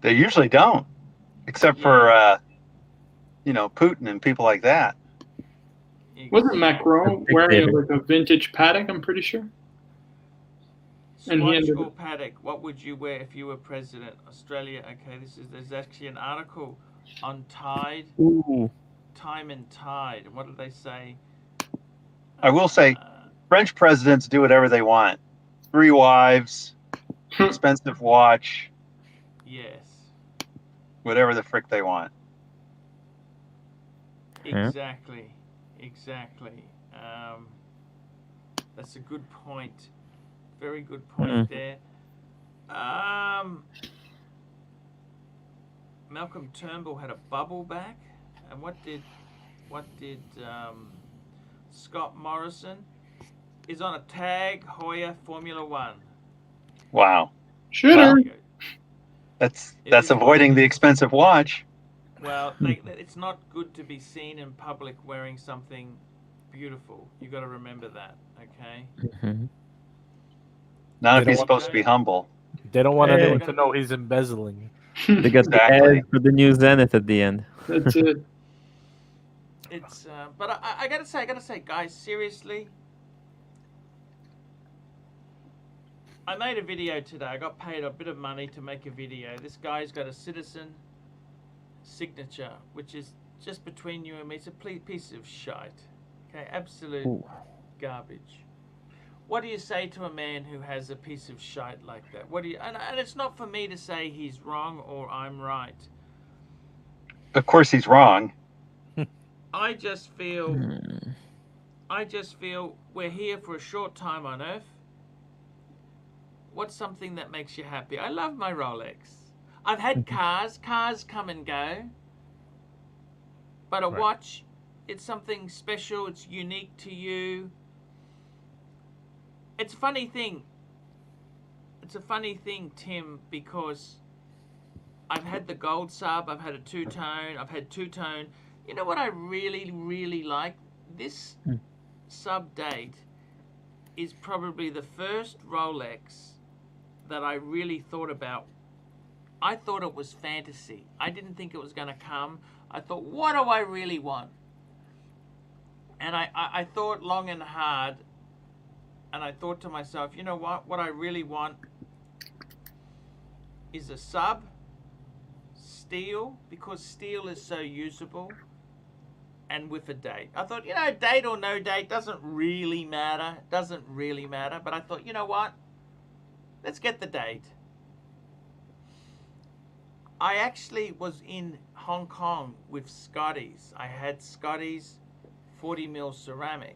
Speaker 4: They usually don't, except for Putin and people like that.
Speaker 2: Wasn't Macron wearing like a vintage Patek? I'm pretty sure.
Speaker 1: Swatch or Patek, what would you wear if you were president? Australia, okay, there's actually an article on Tide.
Speaker 3: Ooh.
Speaker 1: Time and Tide. What do they say?
Speaker 4: I will say, French presidents do whatever they want. 3 wives, expensive watch.
Speaker 1: Yes.
Speaker 4: Whatever the frick they want.
Speaker 1: Exactly. That's a good point. Very good point there. Malcolm Turnbull had a bubble back, and what did Scott Morrison is on a Tag Heuer Formula One.
Speaker 4: Wow.
Speaker 2: Shooter.
Speaker 4: That's avoiding the expensive watch.
Speaker 1: Well, it's not good to be seen in public wearing something beautiful. You got to remember that, okay?
Speaker 3: Mm-hmm.
Speaker 4: Not if he's supposed to be humble.
Speaker 5: They don't want anyone to know he's embezzling.
Speaker 3: They got the ad for the new Zenith at the end.
Speaker 2: That's it.
Speaker 1: It's but I gotta say, guys, seriously, I made a video today. I got paid a bit of money to make a video. This guy's got a citizen signature, which is just between you and me. It's a piece of shite. Okay, absolute garbage. What do you say to a man who has a piece of shite like that? What do you? And it's not for me to say he's wrong or I'm right.
Speaker 4: Of course, he's wrong.
Speaker 1: I just feel we're here for a short time on Earth. What's something that makes you happy? I love my Rolex. I've had cars come and go. But a watch, it's something special, it's unique to you. It's a funny thing. Tim, because I've had the gold sub, I've had a two-tone, I've had two-tone. You know what I really, really like? This sub date is probably the first Rolex that I really thought about. I thought it was fantasy. I didn't think it was going to come. I thought, what do I really want? And I thought long and hard, and I thought to myself, you know what? What I really want is a sub steel, because steel is so usable, and with a date. I thought, date or no date doesn't really matter. Doesn't really matter. But I thought, you know what? Let's get the date. I actually was in Hong Kong with Scotty's. I had Scotty's 40mm ceramic,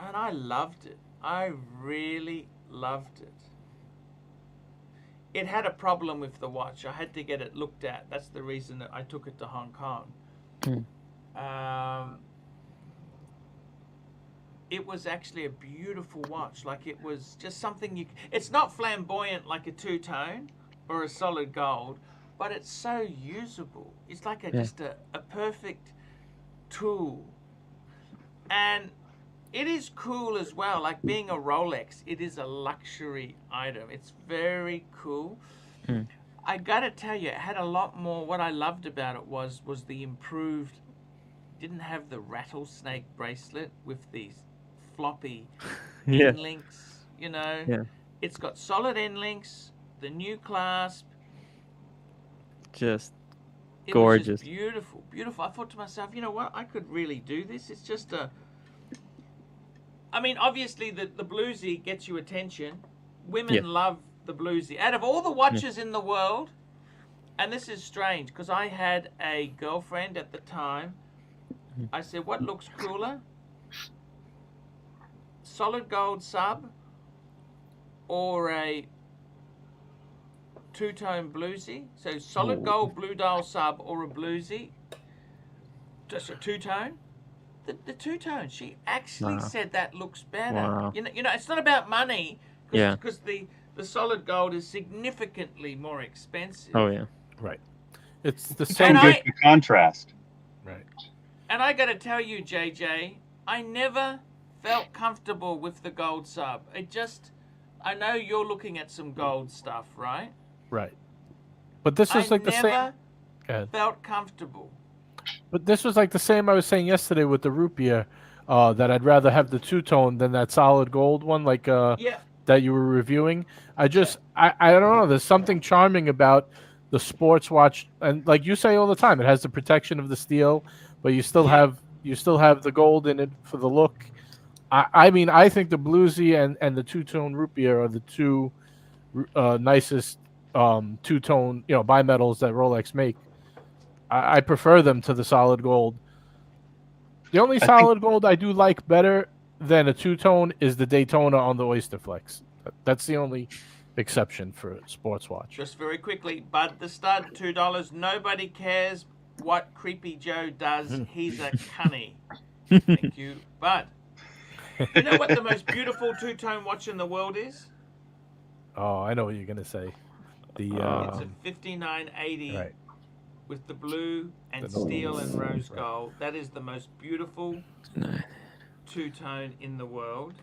Speaker 1: and I loved it. I really loved it. It had a problem with the watch. I had to get it looked at. That's the reason that I took it to Hong Kong. It was actually a beautiful watch. Like, it was just something it's not flamboyant like a two-tone or a solid gold, but it's so usable. It's like just a perfect tool. And it is cool as well. Like, being a Rolex, it is a luxury item. It's very cool. I gotta tell you, it had a lot more. What I loved about it was the improved. Didn't have the rattlesnake bracelet with these floppy end links. It's got solid end links. The new clasp.
Speaker 3: Just
Speaker 1: it
Speaker 3: gorgeous.
Speaker 1: Was just beautiful, beautiful. I thought to myself, you know what? I could really do this. It's just I mean, obviously the bluesy gets you attention. Women love the bluesy. Out of all the watches in the world, and this is strange because I had a girlfriend at the time. I said, what looks cooler? Solid gold sub or a two-tone bluesy? So solid gold blue dial sub or a bluesy? Just a two-tone? The two-tone. She actually said that looks better.
Speaker 3: Wow.
Speaker 1: You know, it's not about money because the solid gold is significantly more expensive.
Speaker 3: Oh yeah.
Speaker 5: Right. It's the same.
Speaker 4: Good for contrast.
Speaker 5: Right.
Speaker 1: And I got to tell you, JJ, I never felt comfortable with the gold sub. I know you're looking at some gold stuff, right?
Speaker 5: Right. But this was like the same.
Speaker 1: I never felt comfortable.
Speaker 5: But this was like the same I was saying yesterday with the rupiah, that I'd rather have the two-tone than that solid gold one, like that you were reviewing. I don't know. There's something charming about the sports watch, and like you say all the time, it has the protection of the steel, but you still have the gold in it for the look. I mean, I think the bluesy and the two-tone rupiah are the two nicest two-tone bimetals that Rolex make. I prefer them to the solid gold. The only solid gold I do like better than a two-tone is the Daytona on the Oyster Flex. That's the only exception for a sports watch.
Speaker 1: Just very quickly, Bud the Stud, $2. Nobody cares what Creepy Joe does. He's a cunny. Thank you, Bud. You know what the most beautiful two-tone watch in the world is?
Speaker 5: Oh, I know what you're gonna say.
Speaker 1: It's a 5980 with the blue and steel and rose gold. That is the most beautiful two-tone in the world.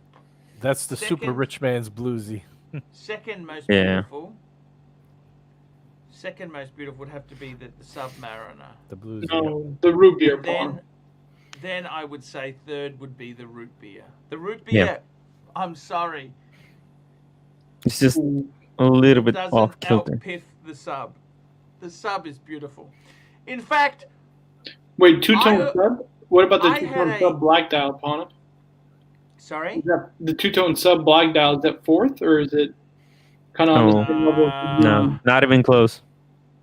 Speaker 5: That's the super rich man's bluesy.
Speaker 1: Second most beautiful. Second most beautiful would have to be the Submariner.
Speaker 5: The bluesy.
Speaker 2: No, the root beer bar.
Speaker 1: Then I would say third would be the root beer. The root beer, I'm sorry.
Speaker 3: It's just a little bit off kilter.
Speaker 1: Outpiff the sub. The sub is beautiful. In fact,
Speaker 2: wait, two-tone sub? What about the two-tone sub black dial upon it?
Speaker 1: Sorry?
Speaker 2: Is that the two-tone sub black dial, is that fourth, or is it kind of on the same level?
Speaker 3: No, not even close.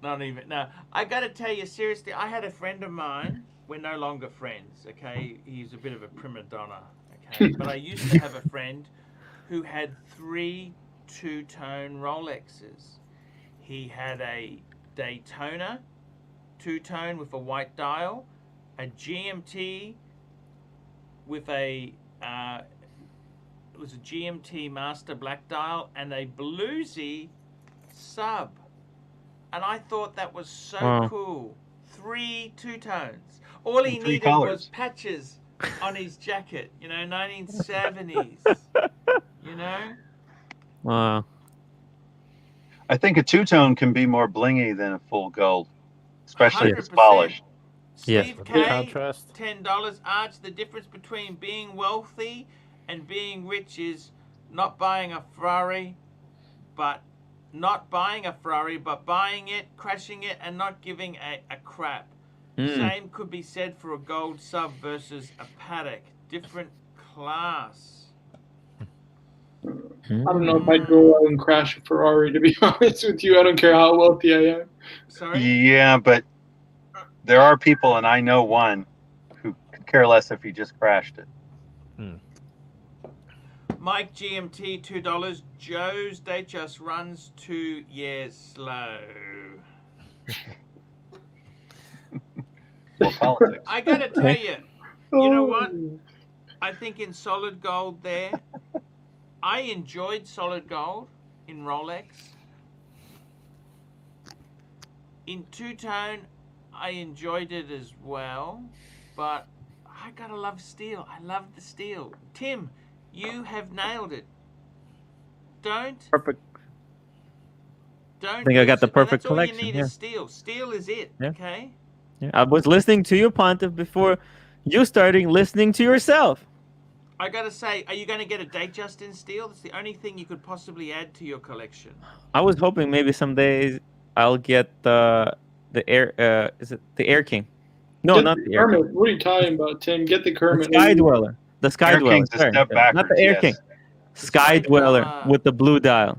Speaker 1: Not even. No, I got to tell you, seriously, I had a friend of mine. We're no longer friends, okay? He's a bit of a prima donna, okay? But I used to have a friend who had 3 two-tone Rolexes. He had a Daytona two-tone with a white dial, a GMT with it was a GMT master black dial, and a bluesy sub. And I thought that was so cool. 3 two-tones. All he needed was patches on his jacket, 1970s.
Speaker 3: Wow.
Speaker 4: I think a two-tone can be more blingy than a full gold, especially if it's polished.
Speaker 1: Steve K,
Speaker 5: contrast.
Speaker 1: $10. Arch, the difference between being wealthy and being rich is not buying a Ferrari, but buying it, crashing it, and not giving a crap. Same could be said for a gold sub versus a paddock. Different class.
Speaker 2: I don't know if I'd go out and crash a Ferrari, to be honest with you. I don't care how wealthy I am.
Speaker 1: Sorry?
Speaker 4: Yeah, but there are people, and I know one, who could care less if he just crashed it.
Speaker 1: Mike GMT $2. Joe's date just runs 2 years slow.
Speaker 4: Well, politics.
Speaker 1: I gotta tell you, you know what? I think in solid gold there, I enjoyed solid gold in Rolex. In two-tone, I enjoyed it as well, but I gotta love steel. I love the steel. Tim, you have nailed it.
Speaker 3: Perfect. I think I got the perfect collection.
Speaker 1: All you need is steel. Steel is it, okay?
Speaker 3: Yeah. I was listening to you, Pontiff, before you starting listening to yourself.
Speaker 1: I gotta say, are you gonna get a Datejust in steel? That's the only thing you could possibly add to your collection.
Speaker 3: I was hoping maybe some days I'll get the air. Is it the Air King? No,
Speaker 2: Get
Speaker 3: not
Speaker 2: the
Speaker 3: the Air King.
Speaker 2: Kermit. What are you talking about, Tim? Get the
Speaker 3: The
Speaker 2: Kermit.
Speaker 3: Sky Dweller. The Sky
Speaker 4: Air
Speaker 3: Dweller.
Speaker 4: King's a
Speaker 3: Sorry.
Speaker 4: step
Speaker 3: Not the
Speaker 4: backwards,
Speaker 3: Air
Speaker 4: yes.
Speaker 3: King. Sky
Speaker 1: Sky
Speaker 3: Dweller
Speaker 1: Dweller.
Speaker 3: with the blue dial.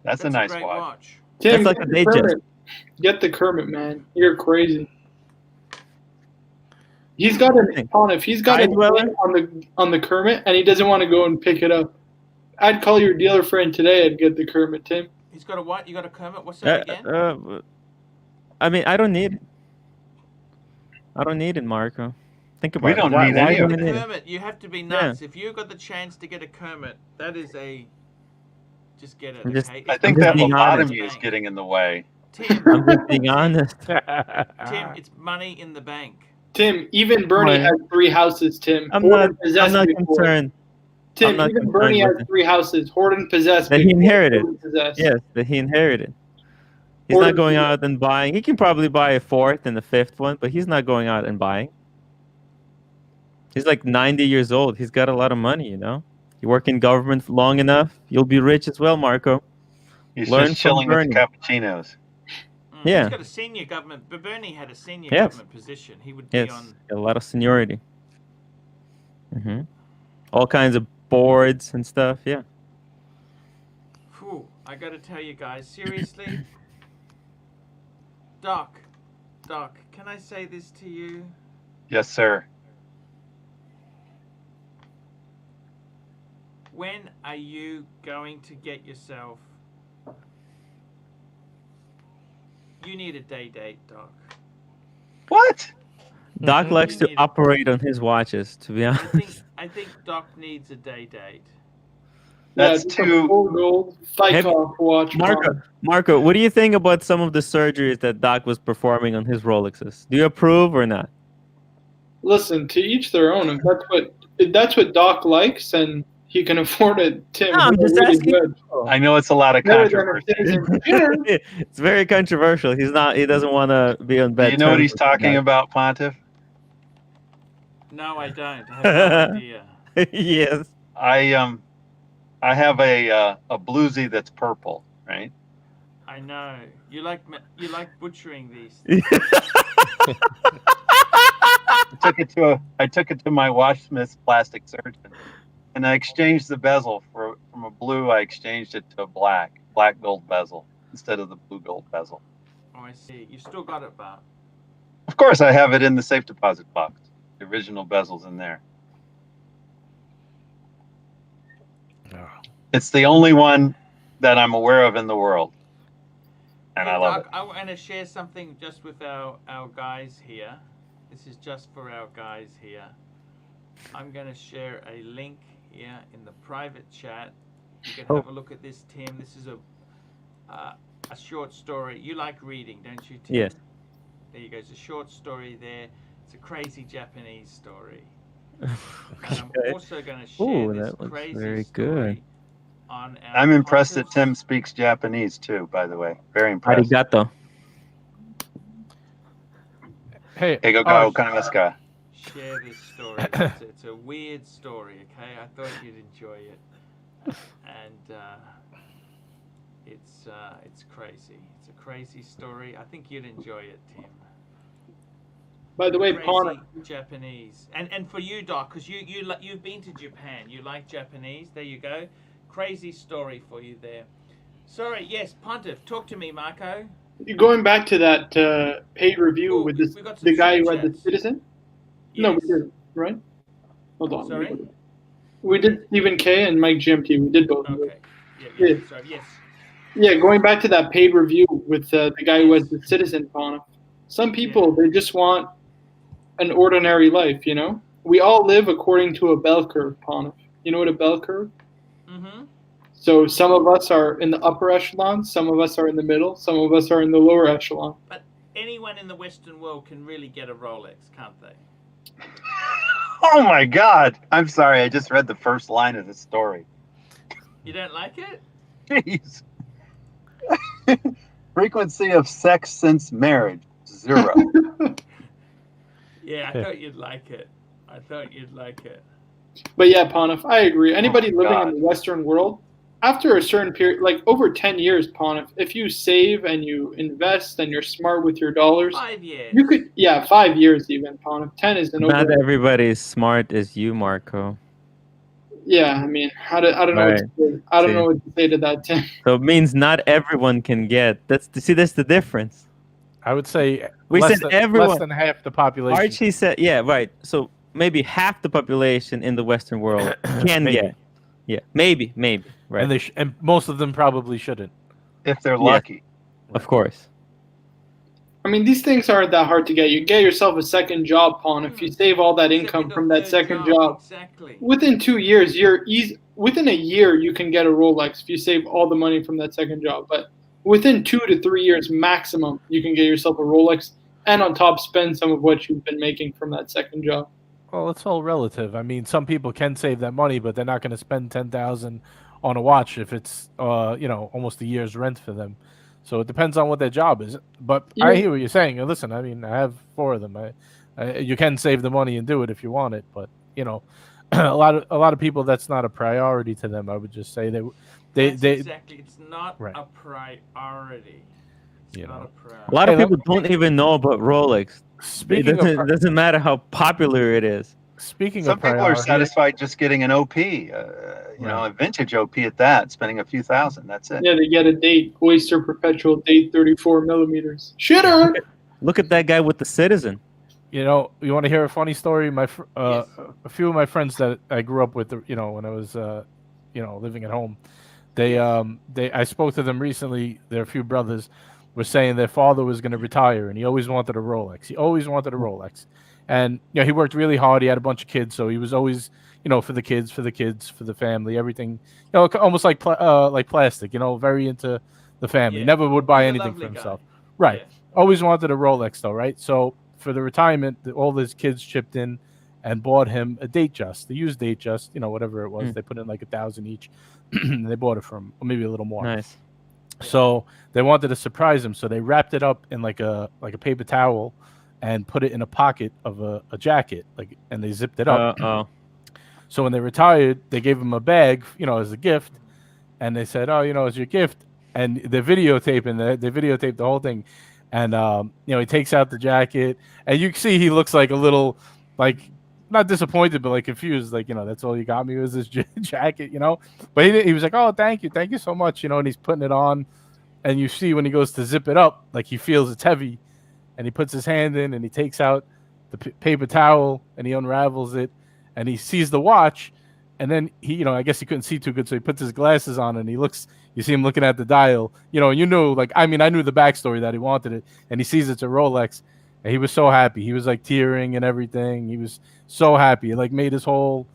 Speaker 4: That's a nice
Speaker 1: great
Speaker 4: watch.
Speaker 2: Tim,
Speaker 3: That's like
Speaker 2: get
Speaker 3: a
Speaker 2: the
Speaker 3: Datejust.
Speaker 2: Kermit. Get the Kermit, man. You're crazy. He's got if he's got
Speaker 3: Sky
Speaker 2: an
Speaker 3: Dweller?
Speaker 2: in on the Kermit and he doesn't want to go and pick it up. I'd call your dealer friend today and get the Kermit, Tim.
Speaker 1: He's got a what? You got a Kermit? What's that again?
Speaker 3: I mean, I don't need it. I don't need it, Marco. Think about
Speaker 4: We
Speaker 3: it.
Speaker 4: don't
Speaker 3: Why
Speaker 4: need
Speaker 3: do
Speaker 4: any
Speaker 3: I
Speaker 4: of
Speaker 3: need
Speaker 1: The
Speaker 3: it?
Speaker 1: Kermit, you have to be nuts. If you got the chance to get a Kermit, that is just get it,
Speaker 3: I'm just-
Speaker 1: okay?
Speaker 4: I
Speaker 1: It's
Speaker 4: think
Speaker 3: I'm
Speaker 4: that
Speaker 3: just being honest.
Speaker 4: lobotomy is getting in the way.
Speaker 1: Tim,
Speaker 3: I'm just being honest.
Speaker 1: Tim, it's money in the bank.
Speaker 2: Tim, even Bernie
Speaker 3: Right.
Speaker 2: has 3 houses, Tim.
Speaker 3: I'm
Speaker 2: Hoard
Speaker 3: not.
Speaker 2: and possess
Speaker 3: I'm not
Speaker 2: before.
Speaker 3: concerned.
Speaker 2: Tim,
Speaker 3: I'm not
Speaker 2: even Bernie has
Speaker 3: concerned with
Speaker 2: 3 houses. Hoard and possess
Speaker 3: that he
Speaker 2: before
Speaker 3: inherited.
Speaker 2: hoard and possess.
Speaker 3: Yes, that he inherited. He's
Speaker 2: Or
Speaker 3: not
Speaker 2: the-
Speaker 3: going out and buying. He can probably buy a 4th and a 5th one, but he's not going out and buying. He's like 90 years old. He's got a lot of money, you know. You work in government long enough, you'll be rich as well, Marco.
Speaker 4: He's
Speaker 3: Learn
Speaker 4: just
Speaker 3: from
Speaker 4: chilling with the
Speaker 3: Bernie.
Speaker 4: cappuccinos.
Speaker 3: Yeah.
Speaker 1: He's got a senior government, but Bernie had a senior
Speaker 3: Yes.
Speaker 1: government position. He would be
Speaker 3: Yes,
Speaker 1: on.
Speaker 3: a lot of seniority. All kinds of boards and stuff. Yeah.
Speaker 1: Phew, I got to tell you guys, seriously. Doc, can I say this to you?
Speaker 4: Yes, sir.
Speaker 1: When are you going to get yourself? You need a day date, Doc.
Speaker 4: What?
Speaker 3: Doc likes to
Speaker 1: need-
Speaker 3: operate on his watches, to be honest.
Speaker 1: I think Doc needs a day date.
Speaker 4: That's
Speaker 2: just a
Speaker 4: too-
Speaker 2: full gold Psychoff watch.
Speaker 3: Marco, what do you think about some of the surgeries that Doc was performing on his Rolexes? Do you approve or not?
Speaker 2: Listen, to each their own. If that's what Doc likes and he can afford it, Tim,
Speaker 3: No, I'm
Speaker 2: we're
Speaker 3: just
Speaker 2: really
Speaker 3: asking.
Speaker 2: good.
Speaker 4: I know it's a lot of
Speaker 2: Better than
Speaker 4: controversy.
Speaker 2: a citizen. Yeah.
Speaker 3: It's very controversial. He doesn't want to be on bad
Speaker 4: Do you know what
Speaker 3: terms
Speaker 4: he's
Speaker 3: with
Speaker 4: talking
Speaker 3: Doc.
Speaker 4: about, Pontiff?
Speaker 1: No, I don't. I have no idea.
Speaker 3: Yes.
Speaker 4: I have a bluesy that's purple, right?
Speaker 1: I know. You like butchering these.
Speaker 4: I took it to my watchsmith's plastic surgeon, and I exchanged the bezel from a blue. I exchanged it to a black gold bezel instead of the blue gold bezel.
Speaker 1: Oh, I see. You still got it, Bart.
Speaker 4: Of course, I have it in the safe deposit box. The original bezel's in there. It's the only one that I'm aware of in the world, and
Speaker 1: Hey,
Speaker 4: I love
Speaker 1: Doc,
Speaker 4: it.
Speaker 1: I want to share something just with our guys here. This is just for our guys here. I'm going to share a link here in the private chat. You can have a look at this, Tim. This is a short story. You like reading, don't you, Tim?
Speaker 3: Yes.
Speaker 1: There you go. It's a short story there. It's a crazy Japanese story. And I'm
Speaker 3: Okay.
Speaker 1: also going to share
Speaker 3: Ooh,
Speaker 1: this
Speaker 3: that looks
Speaker 1: crazy
Speaker 3: very
Speaker 1: story
Speaker 3: good.
Speaker 1: on our
Speaker 4: I'm impressed that
Speaker 1: Pontiff's-
Speaker 4: Tim speaks Japanese too. By the way, very impressed.
Speaker 3: Arigato.
Speaker 5: Hey,
Speaker 4: Eigo ga okanemasu ka?
Speaker 1: Share this story. It's a weird story, okay? I thought you'd enjoy it. and it's crazy. It's a crazy story. I think you'd enjoy it, Tim.
Speaker 2: By the way,
Speaker 1: Crazy
Speaker 2: Pawn,
Speaker 1: Japanese, and for you, Doc, because you've been to Japan, you like Japanese. There you go. Crazy story for you there. Sorry, yes, Pontiff, talk to me, Marco.
Speaker 2: going back to that paid review
Speaker 1: Oh,
Speaker 2: with this,
Speaker 1: we got some
Speaker 2: the guy who
Speaker 1: super
Speaker 2: had the
Speaker 1: chats.
Speaker 2: Citizen. No, we
Speaker 1: Yes.
Speaker 2: did, right? Hold on.
Speaker 1: Sorry?
Speaker 2: We did Stephen K and Mike GMT. We did both. of those.
Speaker 1: Okay. Yeah.
Speaker 2: Yeah.
Speaker 1: Sorry. Yes.
Speaker 2: Yeah, going back to that paid review with the guy who
Speaker 1: Yes.
Speaker 2: has the Citizen Pawn. Some people, they just want an ordinary life, you know? We all live according to a bell curve, Pawn. You know what a bell curve?
Speaker 1: Mm-hmm.
Speaker 2: So some of us are in the upper echelon, some of us are in the middle, some of us are in the lower echelon.
Speaker 1: But anyone in the Western world can really get a Rolex, can't they?
Speaker 4: Oh my God! I'm sorry. I just read the first line of the story.
Speaker 1: You don't like it?
Speaker 4: Jeez. Frequency of sex since marriage 0.
Speaker 1: Yeah, I thought you'd like it.
Speaker 2: But yeah, Panif, I agree. Anybody living
Speaker 4: God.
Speaker 2: in the Western world, after a certain period, like over 10 years, Panif, if you save and you invest and you're smart with your dollars,
Speaker 1: 5 years.
Speaker 2: you could, 5 years even, Panif. 10 is an
Speaker 3: Not
Speaker 2: over.
Speaker 3: everybody is smart as you, Marco.
Speaker 2: Yeah, I mean, I don't know.
Speaker 3: Right.
Speaker 2: I don't know what to say to that, Tim.
Speaker 3: So it means not everyone can get. That's the difference.
Speaker 5: I would say
Speaker 3: We
Speaker 5: less
Speaker 3: said
Speaker 5: than,
Speaker 3: everyone.
Speaker 5: less than half the population.
Speaker 3: Archie said, yeah, right. So maybe half the population in the Western world can
Speaker 5: Maybe.
Speaker 3: get. Yeah, maybe, right.
Speaker 5: And and most of them probably shouldn't.
Speaker 4: If they're lucky.
Speaker 3: Of course.
Speaker 2: I mean, these things aren't that hard to get. You get yourself a second job, Pawn. If you save all that income from that second job,
Speaker 1: Exactly.
Speaker 2: within 2 years, within a year, you can get a Rolex if you save all the money from that second job. But within 2 to 3 years maximum, you can get yourself a Rolex and on top spend some of what you've been making from that second job.
Speaker 5: Well, it's all relative. I mean, some people can save that money, but they're not going to spend 10,000 on a watch if it's almost a year's rent for them. So it depends on what their job is. But I hear what you're saying. Listen, I mean, I have 4 of them. You can save the money and do it if you want it, but a lot of people, that's not a priority to them. I would just say
Speaker 1: Exactly. It's not
Speaker 5: Right.
Speaker 1: a priority. It's not a priority.
Speaker 3: A lot of
Speaker 5: Hey,
Speaker 3: people don't even know about Rolex. It doesn't matter how popular it is.
Speaker 5: Speaking
Speaker 4: Some
Speaker 5: of
Speaker 4: people are
Speaker 5: priority,
Speaker 4: satisfied just getting an OP, a vintage OP at that, spending a few thousand. That's it.
Speaker 2: Yeah, they get a date, Oyster Perpetual date, 34 millimeters. Shitter!
Speaker 3: Look at that guy with the Citizen.
Speaker 5: you want to hear a funny story?
Speaker 1: Yes.
Speaker 5: A few of my friends that I grew up with, when I was, living at home, I spoke to them recently. Their few brothers were saying their father was going to retire, and he always wanted a Rolex. And he worked really hard. He had a bunch of kids, so he was always, for the kids, for the family, everything. Almost like plastic. Very into the family.
Speaker 1: Yeah.
Speaker 5: Never would buy
Speaker 1: He's a
Speaker 5: anything
Speaker 1: lovely
Speaker 5: for
Speaker 1: guy.
Speaker 5: himself. Right.
Speaker 1: Yeah.
Speaker 5: Always wanted a Rolex, though. Right. So for the retirement, all his kids chipped in and bought him a Datejust. The used Datejust, whatever it was. They put in like 1,000 each. And they bought it for him, or maybe a little more.
Speaker 3: Nice.
Speaker 5: So they wanted to surprise him. So they wrapped it up in like a paper towel and put it in a pocket of a jacket, and they zipped it up. So when they retired, they gave him a bag, as a gift, and they said, "Oh, as your gift." And they're videotaping. They videotaped the whole thing, and he takes out the jacket, and you can see he looks like a little, not disappointed, but confused. That's all you got me was this jacket, But he was like, "Oh, thank you so much," and he's putting it on, and you see when he goes to zip it up, he feels it's heavy, and he puts his hand in and he takes out the paper towel and he unravels it, and he sees the watch, and then he, I guess he couldn't see too good, so he puts his glasses on and he looks. You see him looking at the dial, I knew the backstory that he wanted it, and he sees it's a Rolex, and he was so happy. He was tearing and everything. He was so happy. It made his whole,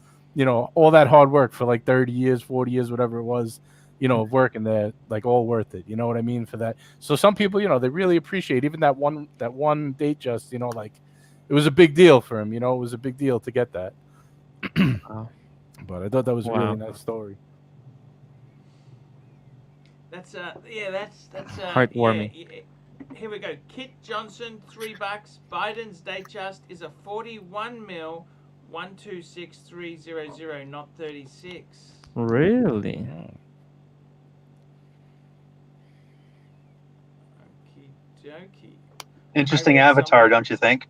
Speaker 5: all that hard work for 30 years, 40 years, whatever it was, of working there, all worth it. You know what I mean? For that. So some people, they really appreciate even that one Datejust, it was a big deal for him. It was a big deal to get that.
Speaker 3: Wow.
Speaker 5: But I thought that was a really nice story.
Speaker 1: That's
Speaker 3: heartwarming.
Speaker 1: Yeah. Here we go. Kit Johnson, $3. Biden's Datejust is a 41 mil 126300, not 36.
Speaker 3: Really?
Speaker 1: Okie dokie.
Speaker 4: Interesting
Speaker 1: I read
Speaker 4: avatar,
Speaker 1: somewhere-
Speaker 4: don't you think?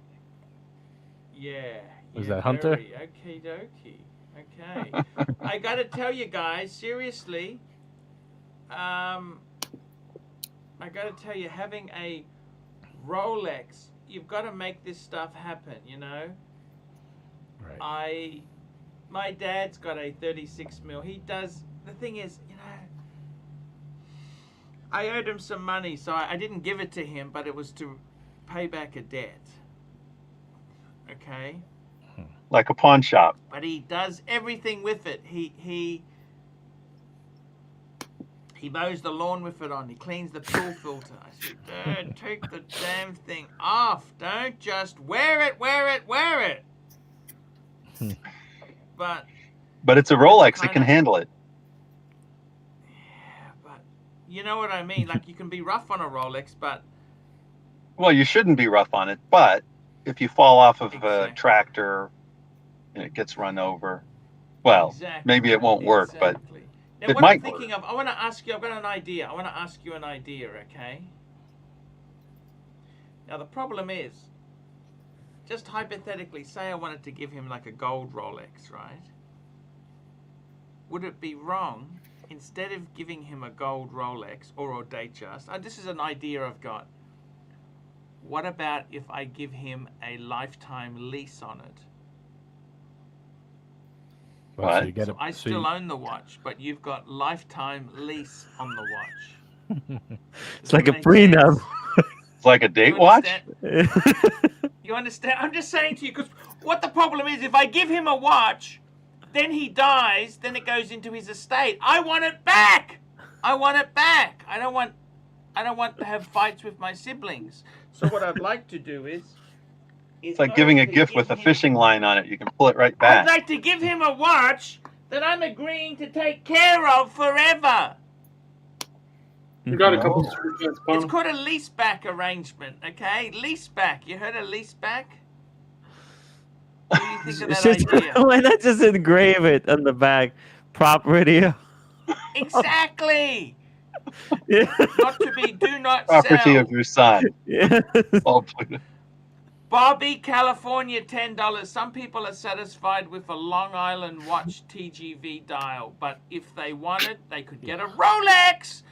Speaker 1: Yeah.
Speaker 5: Was
Speaker 1: yeah,
Speaker 5: that Hunter?
Speaker 1: very. Okie dokie. Okay. I got to tell you guys, seriously, I got to tell you, having a Rolex, you've got to make this stuff happen, you know?
Speaker 5: Right.
Speaker 1: My dad's got a 36 mil. He does, the thing is, you know, I owed him some money, so I didn't give it to him, but it was to pay back a debt. Okay?
Speaker 4: Like a pawn shop.
Speaker 1: But he does everything with it. He mows the lawn with it on. He cleans the pool filter. I said, Dad, take the damn thing off. Don't just wear it. But
Speaker 4: it's a Rolex. It
Speaker 1: kinda-
Speaker 4: can handle it.
Speaker 1: yeah, but you know what I mean? Like, you can be rough on a Rolex, but
Speaker 4: Well, you shouldn't be rough on it, but if you fall off of a
Speaker 1: Exactly.
Speaker 4: tractor and it gets run over, well,
Speaker 1: exactly,
Speaker 4: maybe it won't work, but
Speaker 1: exactly. Now,
Speaker 4: it
Speaker 1: what
Speaker 4: might
Speaker 1: I'm thinking of, I want to ask you. I've got an idea. I want to ask you an idea, okay? Now the problem is, just hypothetically, say I wanted to give him like a gold Rolex, right? Would it be wrong, instead of giving him a gold Rolex or a Datejust? This is an idea I've got. What about if I give him a lifetime lease on it?
Speaker 5: Well,
Speaker 4: What?
Speaker 5: so you get
Speaker 1: So
Speaker 5: it.
Speaker 1: I
Speaker 5: so
Speaker 1: still own the watch, but you've got lifetime lease on the watch.
Speaker 3: It's
Speaker 1: Does
Speaker 3: like
Speaker 1: that
Speaker 3: a
Speaker 1: make
Speaker 3: prenup.
Speaker 1: sense?
Speaker 4: it's like a date
Speaker 1: You
Speaker 4: watch.
Speaker 1: understand? You understand? I'm just saying to you, because what the problem is, if I give him a watch, then he dies, then it goes into his estate. I want it back. I want it back. I don't want to have fights with my siblings. So what I'd like to do is
Speaker 4: It's like giving a gift with a fishing line on it. You can pull it right
Speaker 1: I'd
Speaker 4: back.
Speaker 1: like to give him a watch that I'm agreeing to take care of forever.
Speaker 2: You got a couple
Speaker 4: Oh.
Speaker 2: super chats,
Speaker 1: It's
Speaker 2: Bono.
Speaker 1: called a lease back arrangement, okay? Lease back. You heard of lease back? What do you think of that
Speaker 3: Just-
Speaker 1: idea?
Speaker 3: Why not just engrave it on the back? Property.
Speaker 1: Exactly.
Speaker 3: Yeah.
Speaker 1: Not to be, do not
Speaker 4: Property
Speaker 1: sell.
Speaker 4: of your son.
Speaker 3: Yeah.
Speaker 4: Oh,
Speaker 1: Bobby, California, $10. Some people are satisfied with a Long Island watch TGV dial, but if they wanted, they could get a Rolex.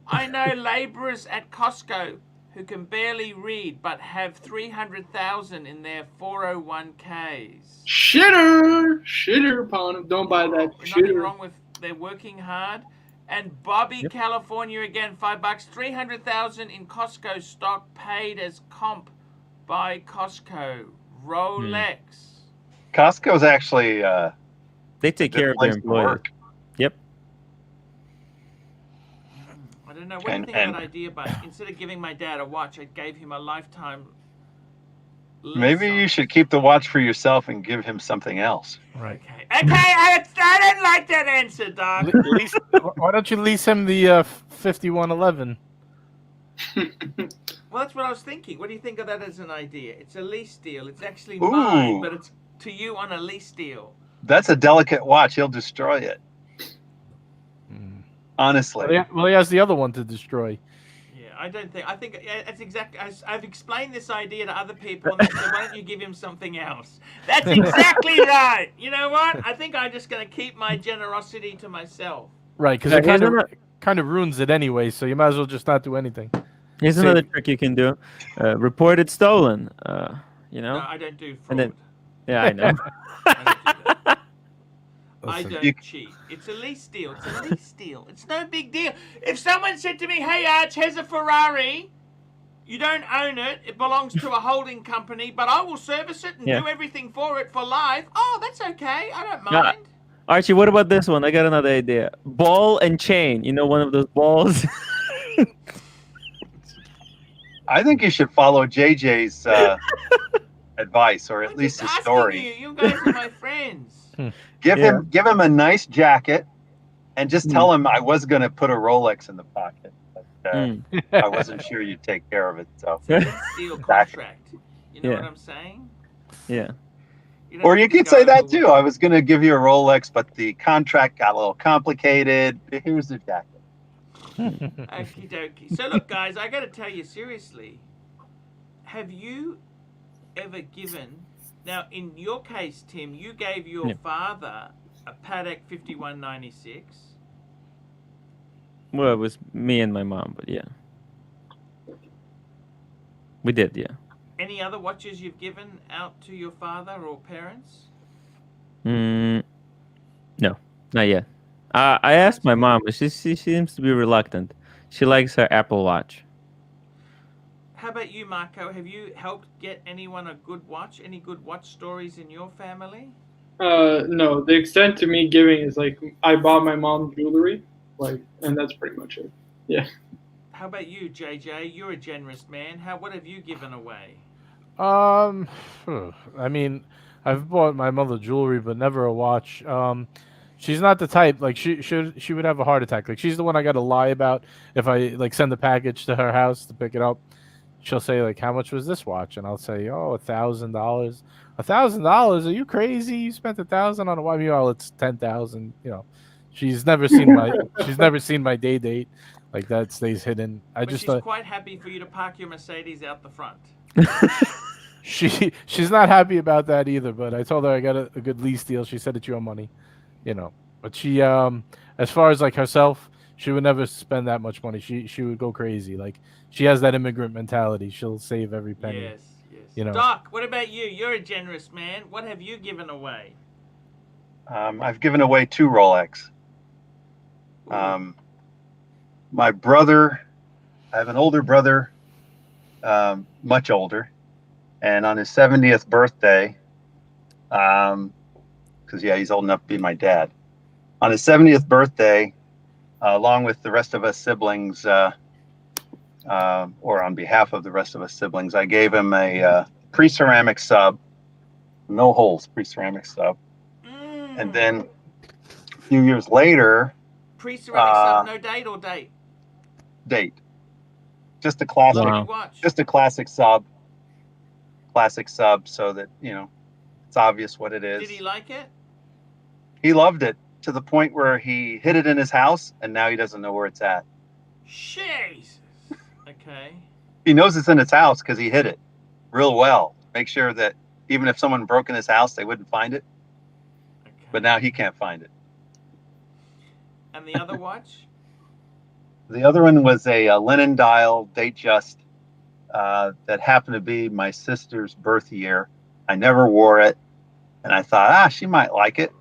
Speaker 1: I know laborers at Costco who can barely read but have 300,000 in their 401ks.
Speaker 2: Shitter, Bono. Don't buy that
Speaker 1: Nothing
Speaker 2: shitter.
Speaker 1: wrong with they're working hard. And Bobby,
Speaker 3: Yep.
Speaker 1: California, again, $5, 300,000 in Costco stock paid as comp by Costco. Rolex.
Speaker 4: Costco's actually
Speaker 3: They take
Speaker 4: good
Speaker 3: care of their
Speaker 4: place to
Speaker 3: employees.
Speaker 4: work.
Speaker 3: Yep.
Speaker 1: I don't know. What do you
Speaker 4: And-
Speaker 1: think of
Speaker 4: and-
Speaker 1: that idea? But instead of giving my dad a watch, I gave him a lifetime. lease
Speaker 4: Maybe
Speaker 1: on
Speaker 4: you
Speaker 1: it.
Speaker 4: should keep the watch for yourself and give him something else.
Speaker 5: Right.
Speaker 1: Okay. I didn't like that answer, Doc.
Speaker 5: Lease, why don't you lease him the 5111?
Speaker 1: Well, that's what I was thinking. What do you think of that as an idea? It's a lease deal. It's actually
Speaker 4: Ooh.
Speaker 1: mine, but it's to you on a lease deal.
Speaker 4: That's a delicate watch. He'll destroy it. Honestly.
Speaker 5: Well, he has the other one to destroy.
Speaker 1: Yeah, I don't think. I think that's exactly. I've explained this idea to other people, and they said, "Why don't you give him something else?" That's exactly right. You know what? I think I'm just going to keep my generosity to myself.
Speaker 5: Right, because
Speaker 3: Yeah,
Speaker 5: it kind of ruins it anyway, so you might as well just not do anything.
Speaker 3: Here's
Speaker 5: Save-
Speaker 3: another trick you can do. Report it stolen. You know?
Speaker 1: No, I don't do fraud.
Speaker 3: And then- Yeah, I know.
Speaker 1: I don't do that. I
Speaker 5: Listen,
Speaker 1: don't cheat. It's a lease deal. It's a lease deal. It's no big deal. If someone said to me, "Hey, Arch, here's a Ferrari. You don't own it. It belongs to a holding company, but I will service it and
Speaker 3: Yeah.
Speaker 1: do everything for it for life." Oh, that's okay. I don't
Speaker 3: Yeah.
Speaker 1: mind.
Speaker 3: Archie, what about this one? I got another idea. Ball and chain. You know, one of those balls.
Speaker 4: I think you should follow JJ's advice, or at
Speaker 1: I'm
Speaker 4: least
Speaker 1: just
Speaker 4: his
Speaker 1: asking
Speaker 4: story.
Speaker 1: you. You guys are my friends.
Speaker 4: Give
Speaker 3: Yeah.
Speaker 4: him a nice jacket, and just tell him I was going to put a Rolex in the pocket, but
Speaker 3: Mm.
Speaker 4: I wasn't sure you'd take care of it. So
Speaker 1: Lease deal contract. You know
Speaker 3: Yeah.
Speaker 1: what I'm saying?
Speaker 3: Yeah.
Speaker 1: You don't
Speaker 4: Or
Speaker 1: need
Speaker 4: you
Speaker 1: to
Speaker 4: could
Speaker 1: go
Speaker 4: say that
Speaker 1: overboard.
Speaker 4: too. I was going to give you a Rolex, but the contract got a little complicated. Here's the jacket.
Speaker 1: Okie dokie. So look, guys, I got to tell you seriously. Have you ever given? Now, in your case, Tim, you gave your
Speaker 3: Yeah.
Speaker 1: father a Patek 5196.
Speaker 3: Well, it was me and my mom, but yeah. We did, yeah.
Speaker 1: Any other watches you've given out to your father or parents?
Speaker 3: No, not yet. I asked my mom, but she seems to be reluctant. She likes her Apple Watch.
Speaker 1: How about you, Marco? Have you helped get anyone a good watch? Any good watch stories in your family?
Speaker 2: No, the extent to me giving is like I bought my mom jewelry, like, and that's pretty much it. Yeah.
Speaker 1: How about you, JJ? You're a generous man. What have you given away?
Speaker 5: I mean, I've bought my mother jewelry, but never a watch. She's not the type like she would have a heart attack. Like she's the one I got to lie about if I like send a package to her house to pick it up. She'll say like, "How much was this watch?" And I'll say, "Oh, $1,000." $1,000? Are you crazy? You spent 1,000 on a watch? Oh, it's 10,000. You know, she's never seen my day date. Like that stays hidden.
Speaker 1: But she's quite happy for you to park your Mercedes out the front.
Speaker 5: She's not happy about that either. But I told her I got a good lease deal. She said it's your money, you know. But she as far as like herself, she would never spend that much money. She would go crazy. Like she has that immigrant mentality. She'll save every penny.
Speaker 1: Yes.
Speaker 5: You know.
Speaker 1: Doc, what about you? You're a generous man. What have you given away?
Speaker 4: I've given away 2 Rolex. My brother, I have an older brother, much older, and on his 70th birthday, because he's old enough to be my dad. On his 70th birthday, along with the rest of us siblings, or on behalf of the rest of us siblings, I gave him a pre-ceramic sub, no holes, pre-ceramic sub. And then a few years later,
Speaker 1: pre-ceramic sub, no date or date?
Speaker 4: Date. Just a classic,
Speaker 1: watch.
Speaker 4: just a classic sub, so that, you know, it's obvious what it is.
Speaker 1: Did he like it?
Speaker 4: He loved it to the point where he hid it in his house, and now he doesn't know where it's at.
Speaker 1: Jesus. Okay.
Speaker 4: He knows it's in his house because he hid it real well. Make sure that even if someone broke in his house, they wouldn't find it.
Speaker 1: Okay.
Speaker 4: But now he can't find it.
Speaker 1: And the other watch?
Speaker 4: The other one was a linen dial date just that happened to be my sister's birth year. I never wore it, and I thought, she might like it,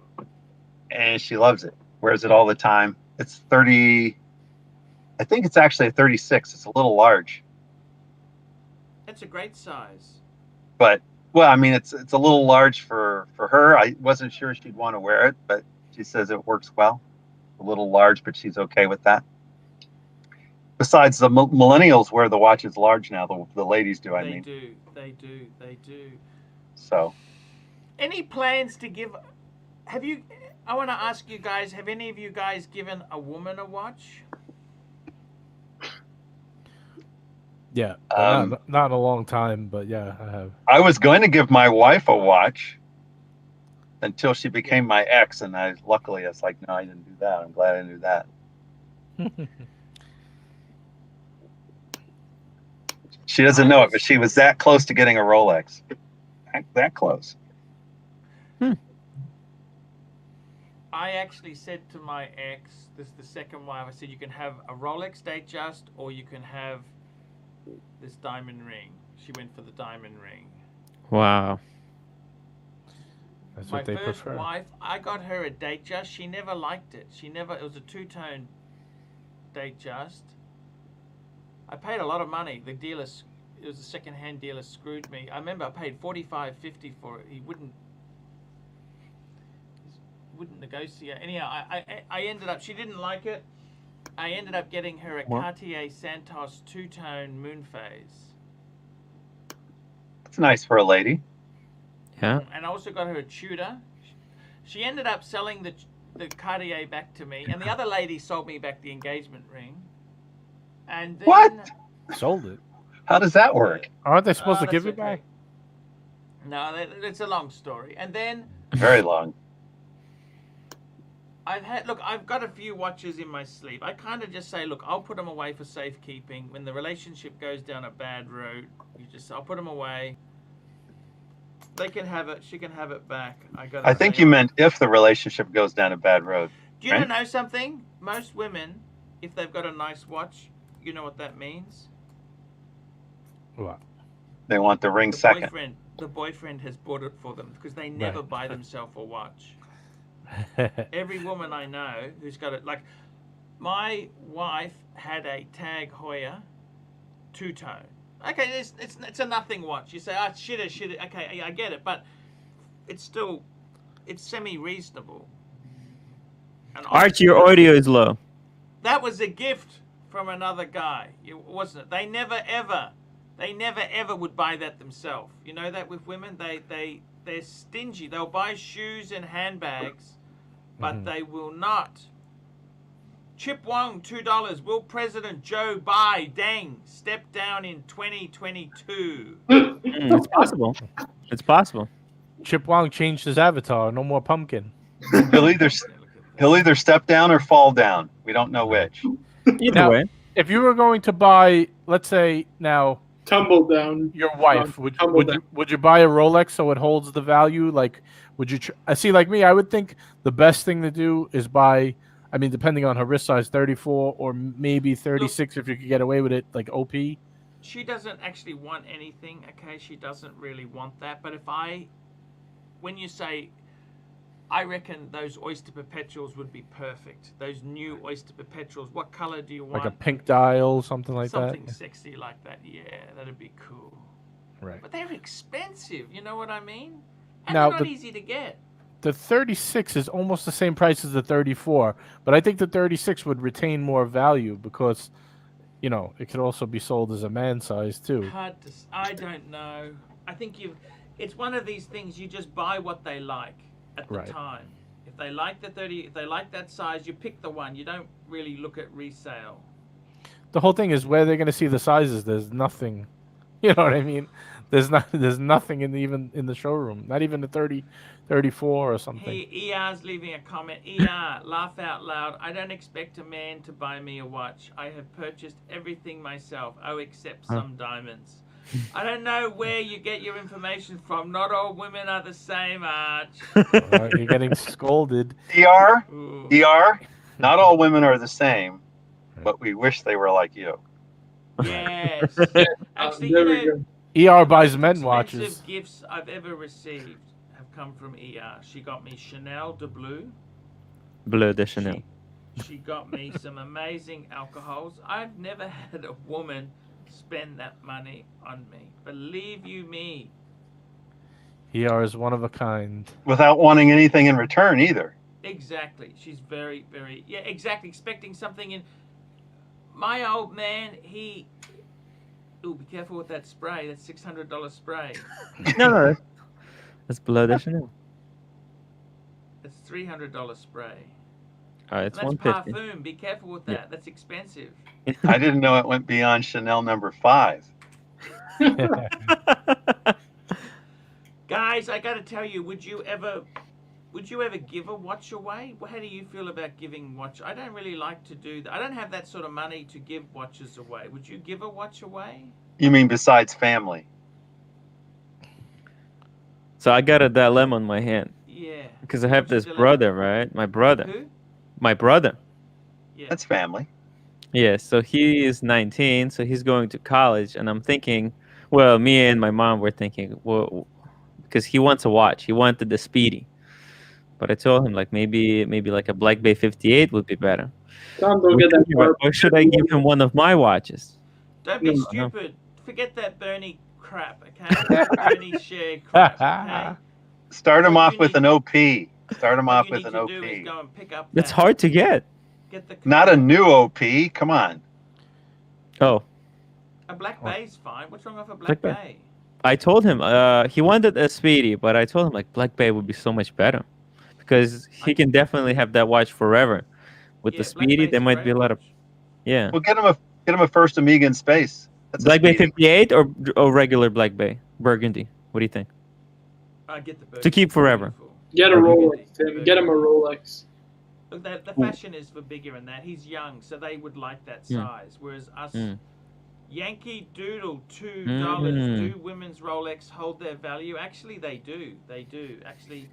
Speaker 4: and she loves it. Wears it all the time. It's 30. I think it's actually a 36. It's a little large.
Speaker 1: That's a great size.
Speaker 4: But well, I mean, it's a little large for her. I wasn't sure she'd want to wear it, but she says it works well. A little large, but she's okay with that. Besides, the millennials wear the watches large now. The ladies do,
Speaker 1: They do.
Speaker 4: So.
Speaker 1: Any plans to give? I want to ask you guys. Have any of you guys given a woman a watch?
Speaker 5: Yeah, not in a long time, but yeah, I have.
Speaker 4: I was going to give my wife a watch until she became my ex, and luckily I was like, no, I didn't do that. I'm glad I didn't do that. She doesn't know it, but she was that close to getting a Rolex. That close.
Speaker 1: I actually said to my ex, this is the second wife, I said, you can have a Rolex date just, or you can have this diamond ring. She went for the diamond ring.
Speaker 3: Wow.
Speaker 5: That's what they prefer.
Speaker 1: My first wife, I got her a date just. She never liked it. It was a two-tone date just. I paid a lot of money. It was a second-hand dealer, screwed me. I remember I paid $45.50 for it. He wouldn't negotiate. Anyhow, I ended up, she didn't like it. I ended up getting her a Cartier Santos two-tone moon phase.
Speaker 4: That's nice for a lady.
Speaker 3: Yeah.
Speaker 1: And I also got her a Tudor. She ended up selling the Cartier back to me, and the other lady sold me back the engagement ring. And then,
Speaker 4: What?
Speaker 5: Sold it.
Speaker 4: How does that work?
Speaker 5: Aren't they supposed to give it back?
Speaker 1: No, it's a long story. And then
Speaker 4: Very long.
Speaker 1: I've got a few watches in my sleeve. I kind of just say, look, I'll put them away for safekeeping. When the relationship goes down a bad road, I'll put them away. They can have it. She can have it back.
Speaker 4: I think you meant if the relationship goes down a bad road.
Speaker 1: Do you
Speaker 4: right?
Speaker 1: know something? Most women, if they've got a nice watch, you know what that means?
Speaker 5: What?
Speaker 4: They want the ring second.
Speaker 1: The boyfriend has bought it for them because they never buy themselves a watch. Every woman I know who's got it, like my wife had a Tag Heuer two-tone. Okay, it's a nothing watch. You say, shit. Okay, I get it, but it's semi-reasonable. And
Speaker 3: Archie, your audio is low.
Speaker 1: that was a gift from another guy, wasn't it? They never ever would buy that themselves. You know that with women, they're stingy. They'll buy shoes and handbags, but they will not. Chip Wong, $2. Will President Joe Biden step down in 2022?
Speaker 3: It's possible. It's possible.
Speaker 5: Chip Wong changed his avatar. No more pumpkin.
Speaker 4: He'll either step down or fall down. We don't know which.
Speaker 3: Either
Speaker 5: Now,
Speaker 3: way.
Speaker 5: if you were going to buy, let's say now,
Speaker 2: Tumble down.
Speaker 5: your wife, would you buy a Rolex so it holds the value? Like, would you? I see. Like me, I would think the best thing to do is buy. I mean, depending on her wrist size, 34 or maybe 36 if you could get away with it, like OP.
Speaker 1: She doesn't actually want anything, okay? She doesn't really want that. But when you say, I reckon those Oyster Perpetuals would be perfect. Those new Oyster Perpetuals. What color do you want?
Speaker 5: Like a pink dial, something like
Speaker 1: Something
Speaker 5: that.
Speaker 1: sexy like that. Yeah, that'd be cool.
Speaker 5: Right.
Speaker 1: But they're expensive. You know what I mean? And
Speaker 5: Now,
Speaker 1: they're not easy to get.
Speaker 5: The 36 is almost the same price as the 34, but I think the 36 would retain more value because, you know, it could also be sold as a man size too.
Speaker 1: I don't know. I think it's one of these things you just buy what they like at the time. If they like if they like that size, you pick the one. You don't really look at resale.
Speaker 5: The whole thing is where they're going to see the sizes. There's nothing, you know what I mean? There's nothing even in the showroom. Not even the 30, 34 or something.
Speaker 1: Hey, ER's leaving a comment. ER, laugh out loud. I don't expect a man to buy me a watch. I have purchased everything myself. Oh, except some diamonds. I don't know where you get your information from. Not all women are the same, Arch.
Speaker 5: You're getting scolded.
Speaker 4: ER,
Speaker 1: Ooh.
Speaker 4: not all women are the same, but we wish they were like you.
Speaker 1: Yes. Actually,
Speaker 2: There we go.
Speaker 5: ER buys men watches.
Speaker 1: Expensive gifts I've ever received have come from ER. She got me Chanel de Bleu.
Speaker 3: Bleu de Chanel.
Speaker 1: She got me some amazing alcohols. I've never had a woman spend that money on me. Believe you me.
Speaker 5: ER is one of a kind.
Speaker 4: Without wanting anything in return either.
Speaker 1: Exactly. She's very, very... Yeah, exactly. Expecting something in... My old man, he... Ooh, be careful with that spray. That's $600 spray.
Speaker 3: No. That's Bleu de Chanel.
Speaker 1: That's $300 spray.
Speaker 3: It's
Speaker 1: And that's
Speaker 3: 150.
Speaker 1: parfum. Be careful with that.
Speaker 3: Yeah.
Speaker 1: That's expensive.
Speaker 4: I didn't know it went beyond Chanel number 5.
Speaker 1: Guys, I got to tell you, would you ever give a watch away? How do you feel about giving watch? I don't really like to do that. I don't have that sort of money to give watches away. Would you give a watch away?
Speaker 4: You mean besides family?
Speaker 3: So I got a dilemma on my hand
Speaker 1: Yeah.
Speaker 3: because I have
Speaker 1: What's your
Speaker 3: this
Speaker 1: dilemma?
Speaker 3: brother, right?
Speaker 1: Who?
Speaker 3: My brother.
Speaker 1: Yeah.
Speaker 4: That's family.
Speaker 3: Yeah, so he is 19, so he's going to college, and I'm thinking, well, me and my mom were thinking, well, because he wants a watch. He wanted the Speedy. But I told him, like, maybe like a Black Bay 58 would be better.
Speaker 2: Tom, don't get that.
Speaker 3: Or should I give him one of my watches?
Speaker 1: Don't be
Speaker 2: No.
Speaker 1: stupid. Forget that Bernie crap, okay? Bernie share crap, okay?
Speaker 4: Start them
Speaker 1: What
Speaker 4: off
Speaker 1: you
Speaker 4: with
Speaker 1: need-
Speaker 4: an OP. Start them
Speaker 1: What
Speaker 4: off
Speaker 1: you
Speaker 4: with
Speaker 1: need
Speaker 4: an
Speaker 1: to do is
Speaker 4: OP.
Speaker 1: go and pick up
Speaker 3: It's
Speaker 1: that.
Speaker 3: hard to get.
Speaker 1: Get the
Speaker 4: Not a new OP. Come on.
Speaker 3: Oh,
Speaker 1: A Black Bay's fine. What's wrong with a Black
Speaker 3: Bay.
Speaker 1: Bay?
Speaker 3: I told him he wanted a Speedy, but I told him, like, Black Bay would be so much better because he can definitely have that watch forever. With
Speaker 1: Yeah,
Speaker 3: the
Speaker 1: Black
Speaker 3: Speedy,
Speaker 1: Bay's
Speaker 3: there might be a
Speaker 1: great
Speaker 3: lot of...
Speaker 1: watch.
Speaker 3: Yeah.
Speaker 4: Well, get them a first Amiga in space. That's a
Speaker 3: Black Bay
Speaker 4: Speedy.
Speaker 3: 58 or regular Black Bay? Burgundy. What do you think?
Speaker 1: I get the
Speaker 3: To keep forever.
Speaker 1: beautiful.
Speaker 2: Get a
Speaker 3: Okay.
Speaker 2: Rolex, Tim. Get him a Rolex.
Speaker 1: Look, the fashion is for bigger and that. He's young, so they would like that size. Whereas us, Yankee Doodle, $2. Do women's Rolex hold their value? Actually, they do. They do. Actually,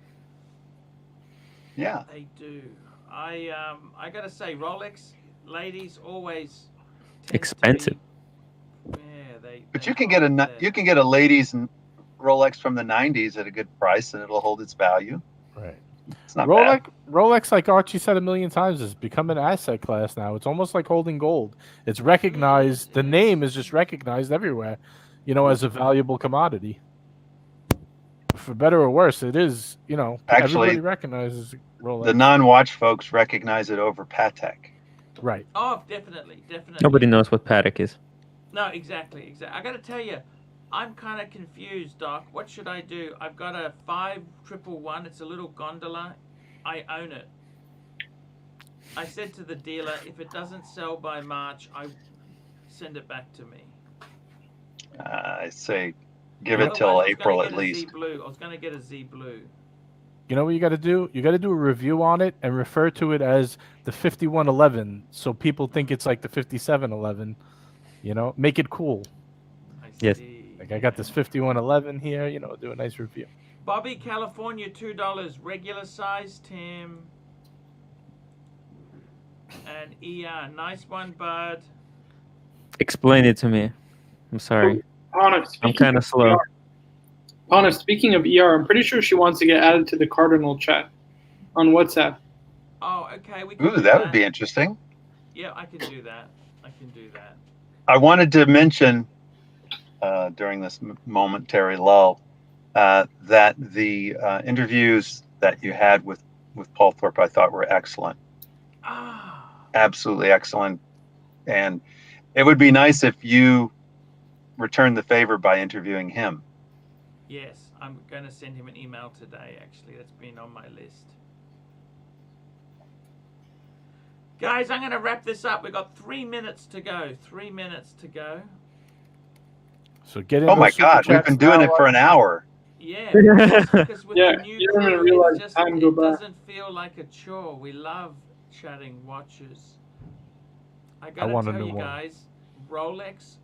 Speaker 4: Yeah.
Speaker 1: they do. I gotta say, Rolex ladies always tend
Speaker 3: Expensive.
Speaker 1: To be, yeah, they.
Speaker 4: But
Speaker 1: they
Speaker 4: you can get
Speaker 1: hold
Speaker 4: you can get a ladies Rolex from the 90s at a good price, and it'll hold its value.
Speaker 5: Right.
Speaker 4: It's not bad.
Speaker 5: Rolex, like Archie said a million times, has become an asset class now. It's almost like holding gold. It's recognized. The name is just recognized everywhere, as a valuable commodity. For better or worse, it is.
Speaker 4: Actually,
Speaker 5: everybody recognizes Rolex.
Speaker 4: The non-watch folks recognize it over Patek.
Speaker 5: Right.
Speaker 1: Oh, definitely.
Speaker 3: Nobody knows what Patek is.
Speaker 1: No, exactly. I got to tell you, I'm kind of confused, Doc. What should I do? I've got a 5111. It's a little gondola. I own it. I said to the dealer, if it doesn't sell by March, I send it back to me.
Speaker 4: I say give it till April at least.
Speaker 1: I was going to get a Z Blue.
Speaker 5: You know what you got to do? You got to do a review on it and refer to it as the 5111, so people think it's like the 5711. Make it cool.
Speaker 3: Yes.
Speaker 5: Like I got this 5111 here. Do a nice review.
Speaker 1: Bobby, California, $2. Regular size, Tim. And nice one, bud.
Speaker 3: Explain it to me. I'm sorry. I'm kind of slow.
Speaker 2: Anna, speaking of ER, I'm pretty sure she wants to get added to the Cardinal chat on WhatsApp.
Speaker 1: Oh, okay. We can
Speaker 4: Ooh, that would be interesting.
Speaker 1: Yeah, I can do that.
Speaker 4: I wanted to mention during this momentary lull that the interviews that you had with Paul Thorpe I thought were excellent. Absolutely excellent. And it would be nice if you returned the favor by interviewing him.
Speaker 1: Yes, I'm going to send him an email today, actually. That's been on my list. Guys, I'm going to wrap this up. We've got 3 minutes to go. 3 minutes to go.
Speaker 5: So get in.
Speaker 4: Oh my God, we've been doing it for an hour.
Speaker 1: Yeah, because with the new
Speaker 2: you don't even
Speaker 1: crew,
Speaker 2: realize
Speaker 1: it
Speaker 2: time go by.
Speaker 1: doesn't feel like a chore. We love chatting watches. I got to tell you guys, Rolex.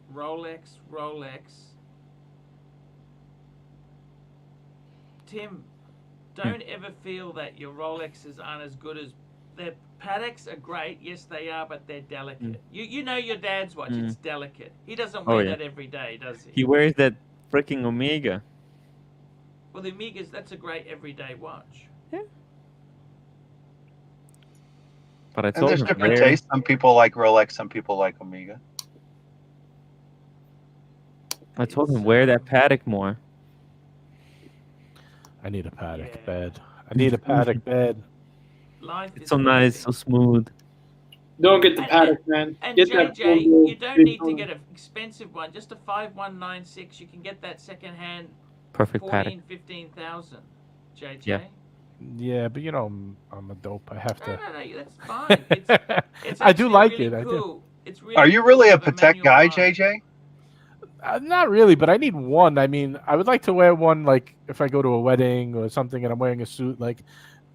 Speaker 1: Tim, don't ever feel that your Rolexes aren't as good as their Pateks are great. Yes, they are, but they're delicate. You know your dad's watch. It's delicate. He doesn't wear that every day, does he?
Speaker 3: He wears that freaking Omega.
Speaker 1: Well, the Omegas, that's a great everyday watch.
Speaker 3: Yeah. But I
Speaker 4: And
Speaker 3: told
Speaker 4: there's
Speaker 3: him
Speaker 4: different tastes. Some people like Rolex, some people like Omega.
Speaker 3: I told him wear that Patek more.
Speaker 5: I need a Patek bed. I need a Patek bed.
Speaker 1: Life
Speaker 3: It's
Speaker 1: is
Speaker 3: so nice,
Speaker 1: amazing.
Speaker 3: so smooth.
Speaker 2: Don't get the Patek, man.
Speaker 1: And
Speaker 2: Get
Speaker 1: JJ, you don't need to
Speaker 2: Daytona.
Speaker 1: get an expensive one. Just a 5196. You can get that secondhand.
Speaker 3: Perfect
Speaker 1: 14,
Speaker 3: Patek.
Speaker 1: 15,000. JJ.
Speaker 3: Yeah.
Speaker 5: Yeah, but I'm a dope. I have to.
Speaker 1: No, that's fine. It's
Speaker 5: I do
Speaker 1: actually
Speaker 5: like
Speaker 1: really
Speaker 5: it. I do.
Speaker 1: cool. It's really
Speaker 4: Are you
Speaker 1: cool
Speaker 4: really
Speaker 1: to
Speaker 4: a
Speaker 1: have
Speaker 4: Patek
Speaker 1: manual
Speaker 4: guy,
Speaker 1: eye.
Speaker 4: JJ?
Speaker 5: Not really, but I need one. I mean, I would like to wear one, like if I go to a wedding or something and I'm wearing a suit. Like,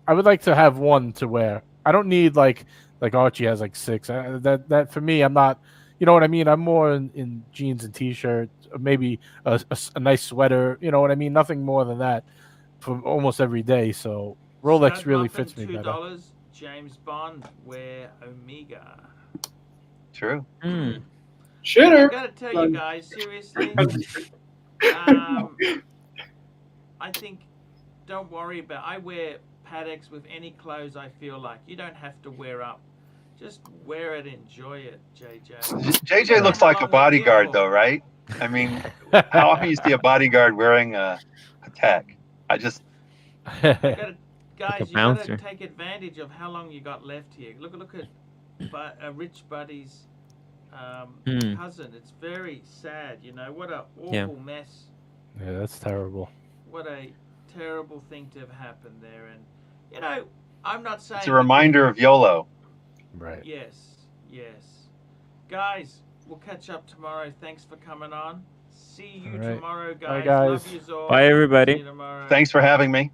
Speaker 5: I would like to have one to wear. I don't need like Archie has like 6. That for me, I'm not. You know what I mean? I'm more in jeans and t-shirt, maybe a nice sweater. You know what I mean? Nothing more than that for almost every day. So Rolex
Speaker 1: Stud
Speaker 5: really
Speaker 1: Muffin,
Speaker 5: fits me better.
Speaker 1: $2. James Bond, wear Omega.
Speaker 4: True.
Speaker 1: I
Speaker 2: Shitter.
Speaker 1: gotta tell you guys, seriously. I think, don't worry about. I wear Pateks with any clothes I feel like. You don't have to wear up. Just wear it, enjoy it, JJ.
Speaker 4: JJ looks like a bodyguard, though, right? I mean, how often you see a bodyguard wearing a Patek?
Speaker 1: Guys, you gotta take advantage of how long you got left here. Look at Rich Buddy's cousin. It's very sad, what a awful mess.
Speaker 5: Yeah, that's terrible.
Speaker 1: What a terrible thing to have happened there. And I'm not saying
Speaker 4: It's a reminder of YOLO.
Speaker 1: Yes. Guys, we'll catch up tomorrow. Thanks for coming on. See you
Speaker 5: All right.
Speaker 1: tomorrow, guys.
Speaker 5: Bye, guys.
Speaker 1: Love you all.
Speaker 3: Bye, everybody.
Speaker 1: See you tomorrow.
Speaker 4: Thanks for having me.